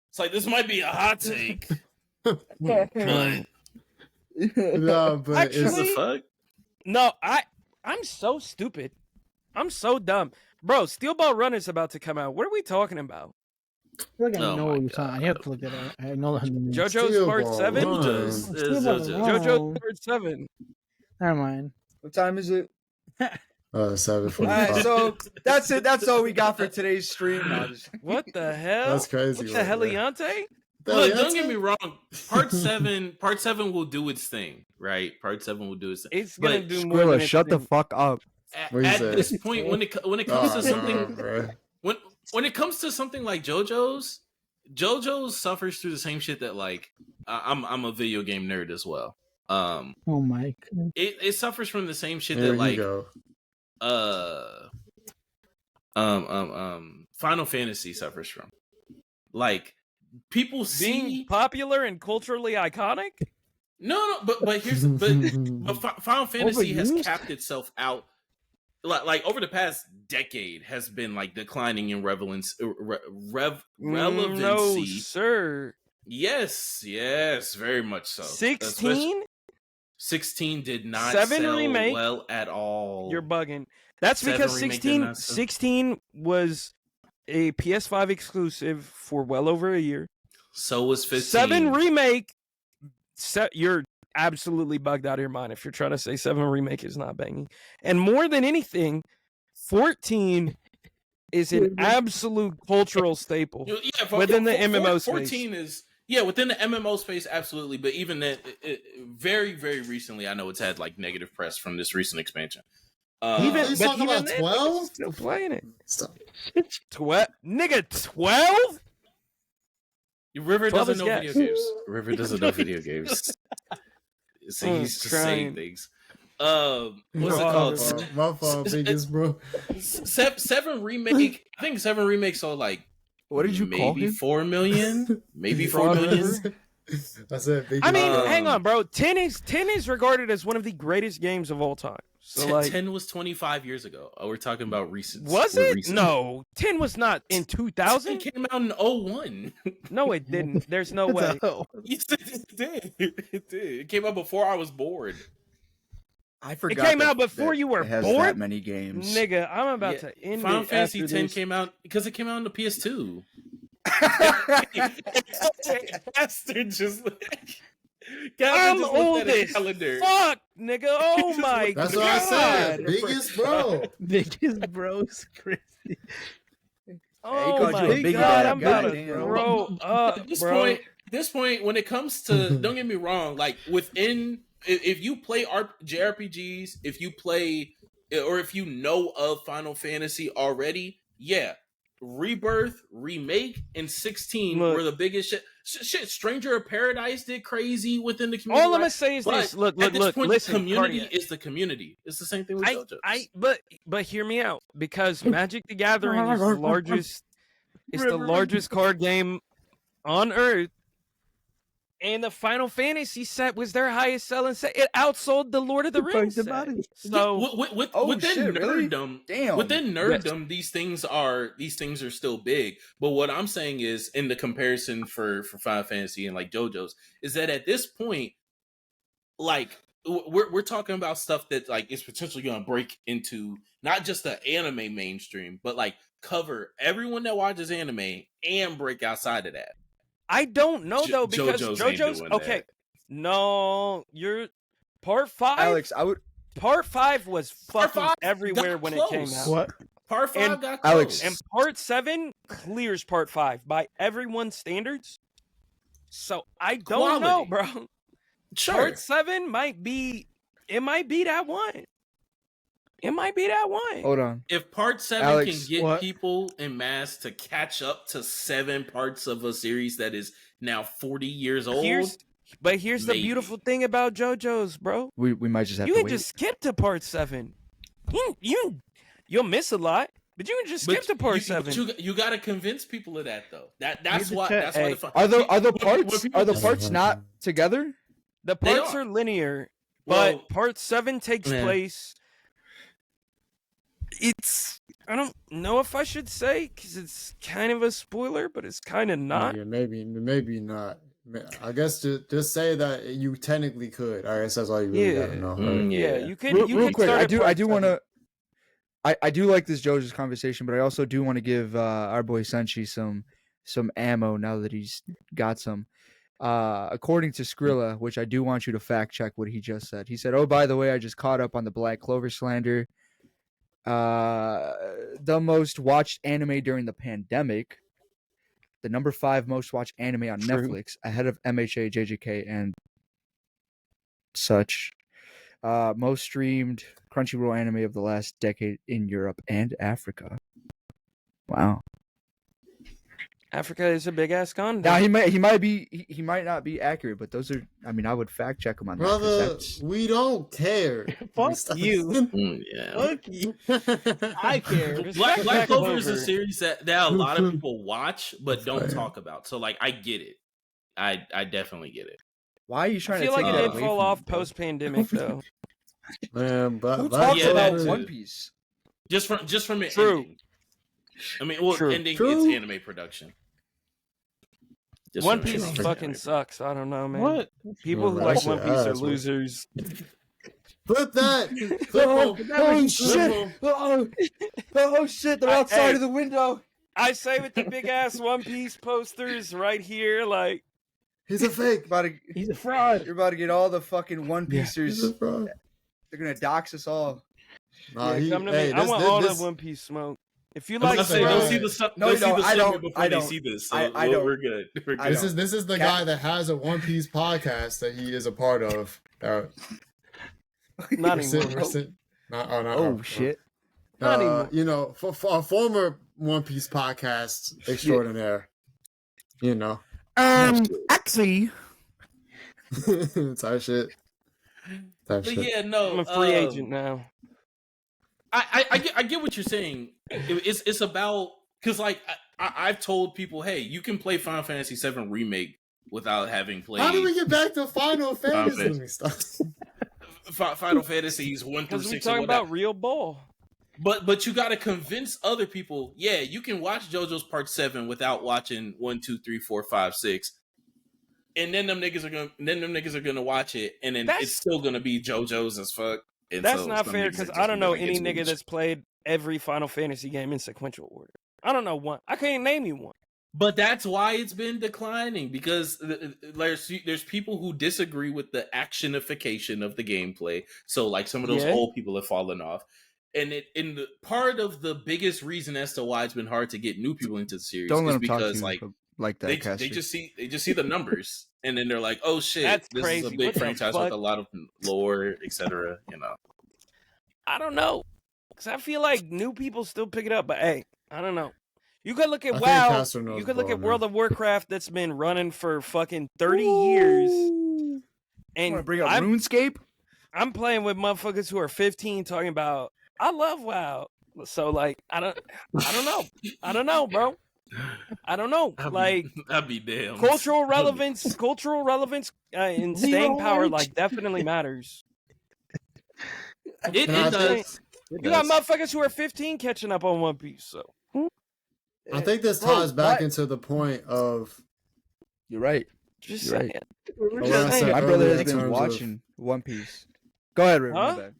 It's like this might be a hot take. But No, but Actually, it's the fuck? No, I'm so stupid. I'm so dumb. Bro, Steel Ball Run is about to come out. What are we talking about? I feel like I Oh know my what you're talking. I have to look that up. I know that. JoJo's Steel Part Ball 7? Run. JoJo's Part 7. Never mind. What time is it? 7:45. All right, so that's it. That's all we got for today's stream. What the hell? That's crazy. What the heliante? Look, don't get me wrong. Part 7 will do its thing, right? Part 7 will do its thing. It's gonna But do more than shut the anything. fuck up. At this point, when it comes to something, bro. when it comes to something like JoJo's suffers through the same shit that like I'm a video game nerd as well. Oh my god. It suffers from the same shit There that like you go. Final Fantasy suffers from. Like people see Being popular and culturally iconic? no, but here's but Final Fantasy has capped itself out. Like over the past decade has been like declining in relevancy. No, sir. Yes, very much so. 16? 16 did not 7 sell remake? well at all. You're bugging. That's 7 because remake did not sell. 16 was a PS5 exclusive for well over a year. So was 15. 7 remake. You're absolutely bugged out of your mind if you're trying to say 7 remake is not banging. And more than anything, 14 is an absolute cultural staple within the MMO space. 14 is within the MMO space, absolutely. But even then, very, very recently, I know it's had like negative press from this recent expansion. He's talking about 12? Still playing it. Stop. 12? Nigga, 12? River 12 doesn't is know video games. River doesn't know video games. See, he's just saying things. What's it called? My fault, biggest bro. 7 remake. I think 7 remake saw like What did you call him? 4 million, maybe 4 million. That's it. I mean, hang on, bro. 10 is regarded as one of the greatest games of all time. So 10 was 25 years ago. Oh, we're talking about recent. Was it? No, 10 was not in 2000. It came out in 01. No, it didn't. There's no way. Yes, it did. It did. It came out before I was born. I forgot. It came out before you were born. That many games, nigga. I'm about to end Final it. Fantasy after 10 this. came out because it came out on the PS2. Bastard just. I'm old as fuck, nigga. Oh my god. That's what I said. Biggest bro. Biggest bro's crazy. Oh my god, I'm about to grow up, bro. This point, when it comes to, don't get me wrong, like within, if you play JRPGs, if you play, or if you know of Final Fantasy already, yeah, Rebirth, Remake, and 16 were the biggest shit. Stranger of Paradise did crazy within the community. All I'm gonna say is this: look, listen, the community is the community. It's the same thing with JoJo. But hear me out, because Magic the Gathering is the largest. It's the largest card game on Earth, and the Final Fantasy set was their highest selling set. It outsold the Lord of the Rings set. So within nerddom, damn. Within nerddom, these things are still big. But what I'm saying is, in the comparison for Final Fantasy and like JoJo's, is that at this point, like we're talking about stuff that like is potentially going to break into not just the anime mainstream, but like cover everyone that watches anime and break outside of that. I don't know though because JoJo's okay. That. No, you're part 5. Alex, Part 5 was fucking everywhere when close. it came out. What? Part 5 And got close. Alex, And part 7 clears part 5 by everyone's standards. So I don't know, bro. Sure. Part 7 might be that one. It might be that one. hold on. If part 7 Alex, can get people en masse to catch up to 7 parts of a series that is now 40 years old. Here's the beautiful thing about JoJo's, bro. We might just have You to can wait. just skip to part 7. You'll miss a lot, but you can just skip to part 7. You got to convince people of that though. That's why the fun. Are the parts not together? The parts are linear, but part 7 takes place. I don't know if I should say because it's kind of a spoiler, but it's kind of not. Yeah, maybe not. I guess just say that you technically could. I guess that's all you really gotta know. Right? Yeah, you can. Real quick, I do want to. I do like this JoJo's conversation, but I also do want to give our boy Senshi some ammo now that he's got some. According to Skrilla, which I do want you to fact check what he just said. He said, "Oh, by the way, I just caught up on the Black Clover slander. The most watched anime during the pandemic, the number 5 most watched anime on Netflix, ahead of MHA, JJK, and such. Most streamed Crunchyroll anime of the last decade in Europe and Africa. Wow. Africa is a big ass continent. Now he might not be accurate, but those are. I mean, I would fact check him on Brother, that. we don't care. Fuck you. Yeah. Fuck you. I care. Black Clover is a series that a lot of people watch but don't talk about. So like, I get it. I definitely get it. Why are you trying I feel to like take it that did away fall from off me, bro? post-pandemic though. Man, but Who Black talks Yeah, about that One too. Piece? Just from it True. ending. I mean, well, True. ending True. its anime production. Just One from it Piece ending. fucking sucks. I don't know, man. What? People who Yeah, like that One shit Piece are ass, man. losers. Flip that. Oh shit! Oh shit! They're outside of the window. I say with the big ass One Piece posters right here, like He's a fake. He's a fraud. You're about to get all the fucking One He's Piecers. a fraud. They're gonna dox us all. Nah, yeah, come to me. I want all the One Piece smoke. If you I like, was gonna say, Bro. they'll see the No, they'll you see don't. the I don't. segment before I they don't. see this. So I don't. we're good. We're good. This is the guy that has a One Piece podcast that he is a part of. not We're sitting- anymore. we're sitting- Oh shit! Not anymore. You know, for a former One Piece podcast extraordinaire. You know, Actually, type shit. Type But shit. yeah, no. I'm a free agent now. I get what you're saying. It's about because like I've told people, hey, you can play Final Fantasy VII Remake without having played. How do we get back to Final Fantasy Fantasy. stuff? Final Fantasies 1 through Because we 6 or talking whatever. about real ball. But you got to convince other people. Yeah, you can watch JoJo's Part 7 without watching 1, 2, 3, 4, 5, 6. And then them niggas are gonna watch it, and then it's still gonna be JoJo's as fuck. And That's so not some fair niggas because are I don't just know gonna any get nigga switched. that's played every Final Fantasy game in sequential order. I don't know one. I can't name you one. But that's why it's been declining because there's people who disagree with the actionification of the gameplay. So like some of those old people have fallen off, and part of the biggest reason as to why it's been hard to get new people into the series don't let is them talk to because you like that. they Caster. just see the numbers and then they're like, oh shit, That's this crazy. is a big What the franchise with fuck? a lot of lore, etc. You know. I don't know because I feel like new people still pick it up. But hey, I don't know. You could look at I think WoW. Caster knows You could look ball, at man. World of Warcraft that's been running for fucking 30 years. Want to And bring up RuneScape? I'm playing with motherfuckers who are 15 talking about I love WoW. So like I don't know. I don't know, bro. I don't know. Like I'd be damned. cultural relevance and staying power like definitely matters. It And I does. think- You got motherfuckers who are 15 catching up on One Piece. So I think this Bro, ties back what? into the point of You're right. just You're saying. right. what I Just said saying. My brother earlier has in been terms of watching One Piece. Go ahead, River. My Huh? bad.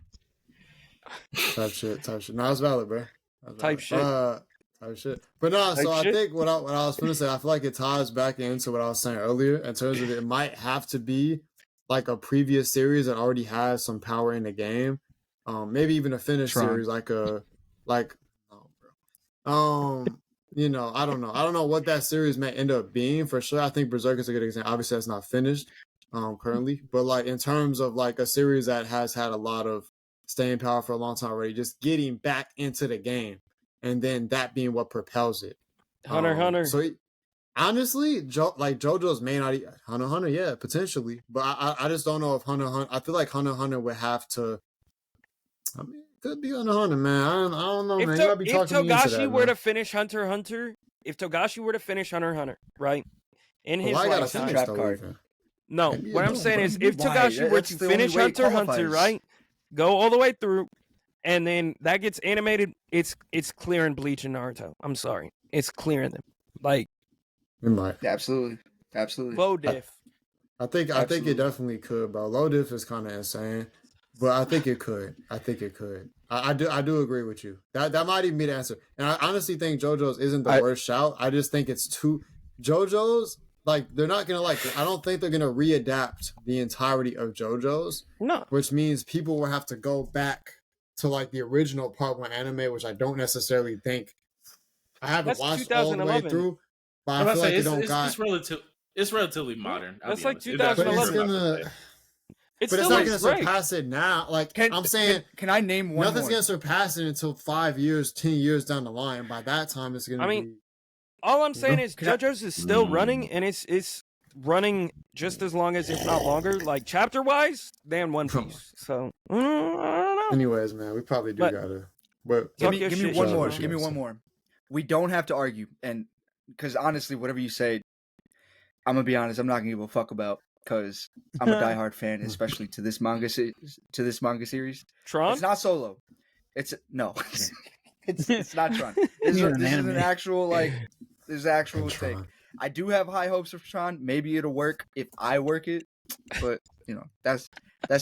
type shit. No, it's valid, bro. That's Type valid. shit. Oh shit! But no, so Like I think what I was gonna say, I feel like it ties back into what I was saying earlier in terms of it might have to be like a previous series that already has some power in the game, maybe even a finished series like oh, bro. You know, I don't know what that series may end up being for sure. I think Berserk is a good example. Obviously, that's not finished currently, but like in terms of like a series that has had a lot of staying power for a long time already, just getting back into the game. And then that being what propels it. Hunter. So honestly, JoJo's may not Hunter, yeah, potentially. But I just don't know if Hunter. I feel like Hunter would have to. I mean, it could be Hunter, man. I don't know, man. You might be talking me into that, were to finish Hunter, if Togashi were to finish Hunter, right, in his lifetime, trap card. No, what I'm saying is, if Togashi were to finish Hunter, right, go all the way through. And then that gets animated. It's clearing Bleach and Naruto. I'm sorry, it's clearing them. Like, it might. Absolutely. Low diff. I think it definitely could, bro. Low diff is kind of insane, but I think it could. I do agree with you. That might even be the answer. And I honestly think JoJo's isn't the worst shout. I just think it's too JoJo's. Like, they're not gonna I don't think they're gonna readapt the entirety of JoJo's. No, which means people will have to go back to like the original Part 1 anime, which I don't necessarily think. I haven't watched all the way through, but I feel like it's relatively modern. That's like 2011. But it's not going to surpass it now. Like, I'm saying, can I name one? Nothing's going to surpass it until 5 years, 10 years down the line. By that time, it's going to be. All I'm saying is JoJo's is still running, and it's running just as long as, if not longer, like chapter wise, than One Piece. So I don't know. Anyways, man, we probably do gotta. But give me one more. Give me one more. We don't have to argue, and because honestly, whatever you say, I'm gonna be honest. I'm not gonna give a fuck about, because I'm a diehard fan, especially to this manga series. Tron. It's not Solo. It's no. it's not Tron. This is an actual This is an actual thing. I do have high hopes of Tron. Maybe it'll work if I work it, but you know that's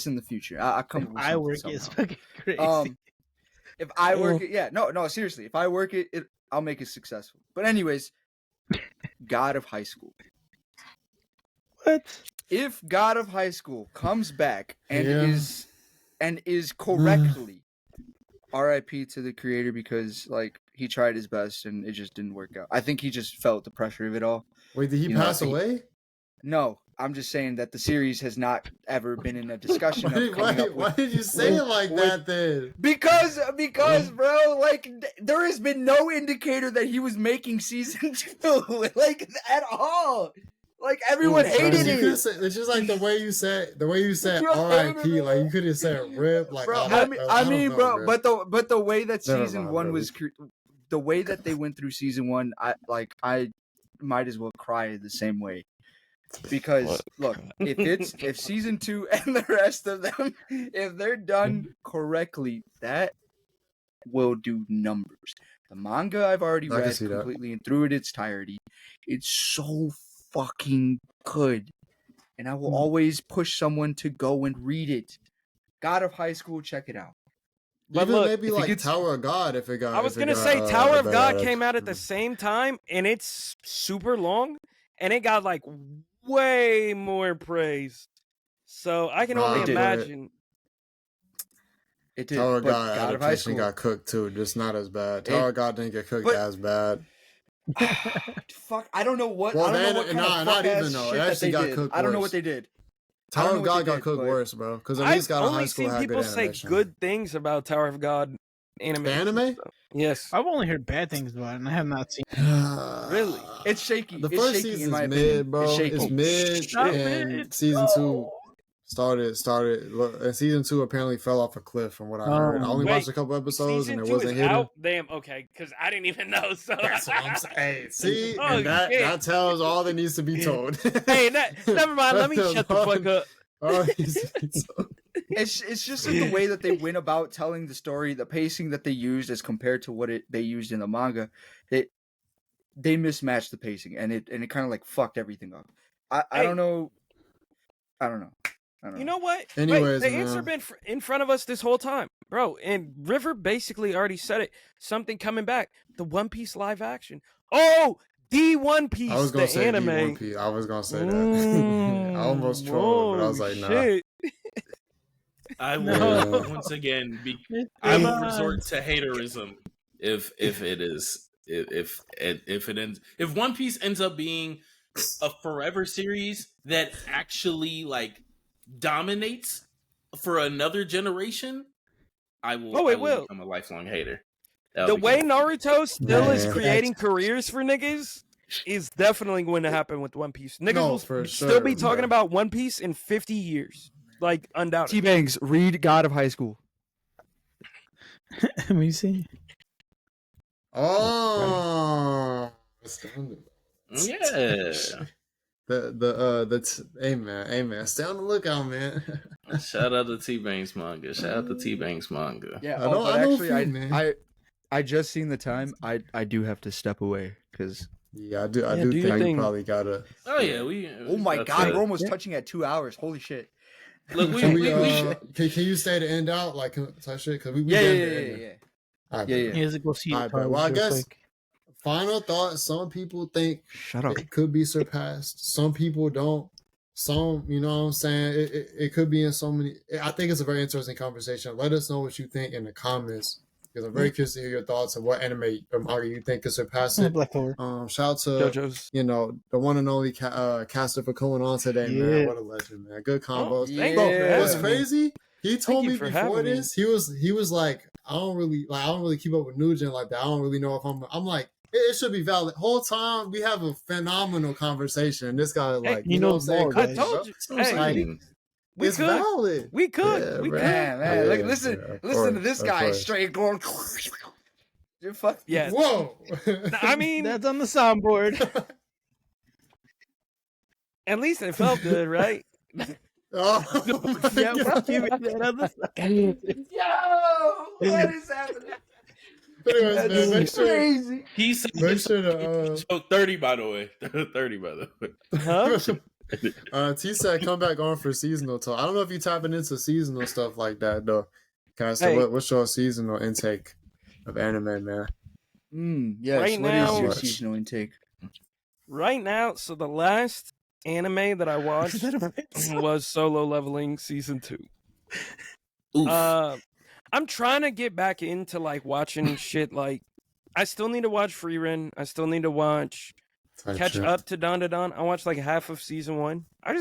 in the future. I come. If I work it, it's fucking crazy. If I work it, yeah, no, seriously. If I work it, I'll make it successful. But anyways, God of High School. What? If God of High School comes back and is correctly, R.I.P. to the creator, because like he tried his best and it just didn't work out. I think he just felt the pressure of it all. Wait, did he pass away? No, I'm just saying that the series has not ever been in a discussion. Why did you say it like that then? Because, bro, like there has been no indicator that he was making season 2, like at all. Like everyone hated it. It's just like the way you said R.I.P. Like you could have said RIP. Like, bro, I mean, bro. But the way that season 1 was, the way that they went through season 1, I might as well cry the same way. Because look, if season 2 and the rest of them, if they're done correctly, that will do numbers. The manga I've already read completely and through its entirety. It's so fucking good, and I will always push someone to go and read it. God of High School, check it out. But even maybe like Tower of God, if it got. I was gonna say Tower of God came out at the same time, and it's super long, and it got like way more praise. So I can only imagine. It did. Tower of God adaptation got cooked too, just not as bad. Tower of God didn't get cooked as bad. Fuck, I don't know what. Well, I don't know what kind of not even though. It actually got cooked. I don't know what they did. Tower of God got cooked worse, bro. Because at least God of High School had good animation. I've only seen people say good things about Tower of God anime. The anime? Yes. I've only heard bad things about it, and I have not seen it. Really? It's shaky. The first season is mid, bro. It's mid, and season 2 started. And season 2 apparently fell off a cliff, from what I heard. I only watched a couple episodes, and it wasn't hidden. Damn, okay, because I didn't even know. So that's what I'm saying. Hey, see, and that tells all that needs to be told. Hey, never mind. Let me shut the fuck up. It's just like the way that they went about telling the story, the pacing that they used as compared to what they used in the manga. They mismatched the pacing, and it kind of like fucked everything up. I don't know. I don't know. You know what? Anyways, the answer been in front of us this whole time. Bro, and River basically already said it. Something coming back. The One Piece live action. Oh, the One Piece, I was gonna the say anime. One Piece. I was gonna say that. I almost trolled, but I was like, nah. I will once again I will resort to haterism if One Piece ends up being a forever series that actually like dominates for another generation. I will become a lifelong hater. The way Naruto still is creating careers for niggas is definitely going to happen with One Piece. Niggas will still be talking about One Piece in 50 years. Like, undoubtedly. T-Bangs, read God of High School. Let me see. Oh, yeah. Hey man, stay on the lookout, man. Shout out to T-Bangs Manga. Shout out to T-Bangs Manga. Yeah, I just seen the time. I do have to step away because I do think you probably gotta. Oh yeah, oh my god, we're almost touching at 2 hours. Holy shit! Look, can you stay to end out like type shit? Cause yeah. Here's a go see it. Well, I guess final thoughts. Some people think it could be surpassed. Some people don't. Some, you know what I'm saying? It could be in so many. I think it's a very interesting conversation. Let us know what you think in the comments, because I'm very curious to hear your thoughts on what anime or manga you think could surpass it. Black Clover. Shout out to Jojo's. The one and only caster for coming on today, man. What a legend, man. Good combos. What's crazy? He told me before this, he was like, I don't really keep up with New Gen like that. I don't really know if I'm like, it should be valid. Whole time we have a phenomenal conversation. This guy like, you know what I'm saying? I told you. It's valid. We could. Man. Like, listen to this guy straight going. You're fucking. Yeah. Whoa. I mean, that's on the soundboard. At least it felt good, right? Oh, yeah, we'll keep it that on the soundboard. Yo, what is happening? Anyways, man, make sure. Crazy. He said, make sure to 30 by the way. 30 by the way. Huh? T said come back on for seasonal talk. I don't know if you tapping into seasonal stuff like that though. What's your seasonal intake of anime, man? Yes. Right what now, is your seasonal intake? Right now, so the last anime that I watched was Solo Leveling Season 2. Oof. I'm trying to get back into like watching shit. Like, I still need to watch Freerun. I still need to catch up to DandaDan. I watched like half of Season 1. I'm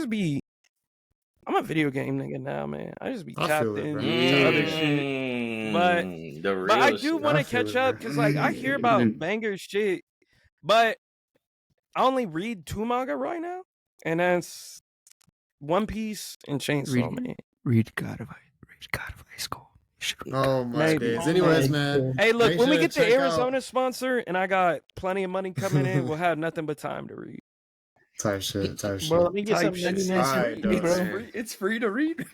a video game nigga now, man. I just be tapped into other shit. But I do want to catch up because like I hear about banger shit, but I only read 2 manga right now, and that's One Piece and Chainsaw Man. Read God of High School. Oh my days. Anyways, man. Hey, look, when we get the Arizona sponsor and I got plenty of money coming in, we'll have nothing but time to read. Type shit. Bro, let me get something nice to read, bro. It's free to read.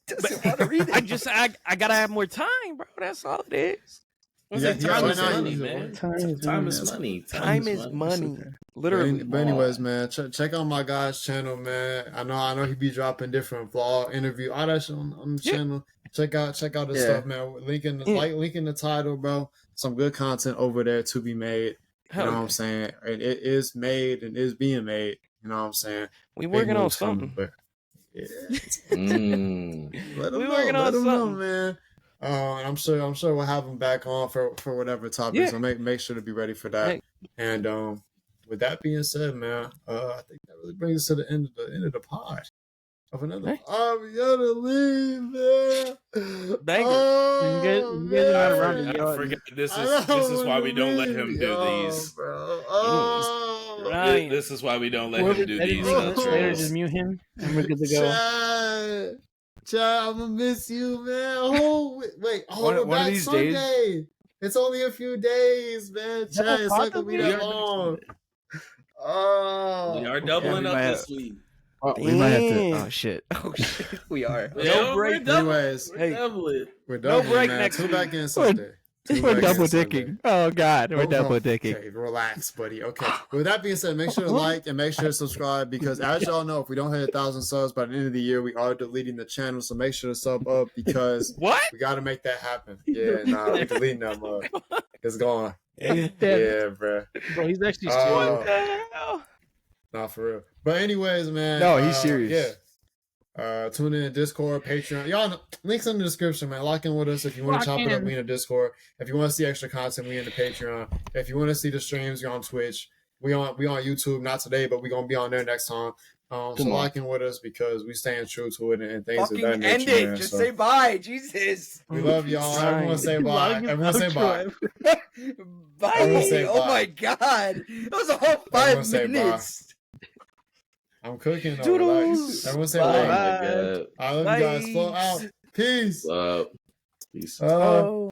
Doesn't want to read it. I gotta have more time, bro. That's all it is. Time is money, man. Time is money. Time is money. Literally. But anyways, man, check out my guy's channel, man. I know he be dropping different vlog, interview, all that shit on the channel. Check out his stuff, man. Link in the title, bro. Some good content over there to be made. You know what I'm saying? And it is made and is being made. You know what I'm saying? We working on something. Let them know, man. And I'm sure we'll have him back on for whatever topic. So make sure to be ready for that. And with that being said, man, I think that really brings us to the end of the pod. Of another I'm gonna leave, man. Banger. You guys are not around the I yard. forget this is why we don't let him do these. Bro. Right. This is why we don't let him do these. Later, just mute him and we're good to go. Chad, I'm gonna miss you, man. Wait, one back of these Sunday. days. It's only a few days, man. Chad, it's not gonna be that long. We are doubling up this week. We might have to. Oh shit! We are. No break. Anyways, we're doubling. We're doubling, break man. next Tune week. back in Sunday. We're double dicking. Oh God, we're double dicking. Okay, relax, buddy. Okay. With that being said, make sure to like and make sure to subscribe because, as y'all know, if we don't hit 1,000 subs by the end of the year, we are deleting the channel. So make sure to sub up because we got to make that happen. Yeah, nah, we're deleting that mug. It's gone. Yeah, bro. Bro, he's actually serious. Nah, for real. But anyways, man. No, he's serious. Yeah. Tune in Discord, Patreon. Y'all know, links in the description, man. Lock in with us if you want to chop it up. We in the Discord. If you want to see extra content, we in the Patreon. If you want to see the streams, you're on Twitch. We on YouTube. Not today, but we gonna be on there next time. So lock in with us because we staying true to it and things of that nature. End it. Man. Just say bye, Jesus. We love y'all. Everyone say bye. Everyone say bye. Bye. Say oh my God, that was a whole 5 minutes. I'm cooking. Relax. Everyone say bye. Oh my God. I love you guys. Flow out. Peace. Peace.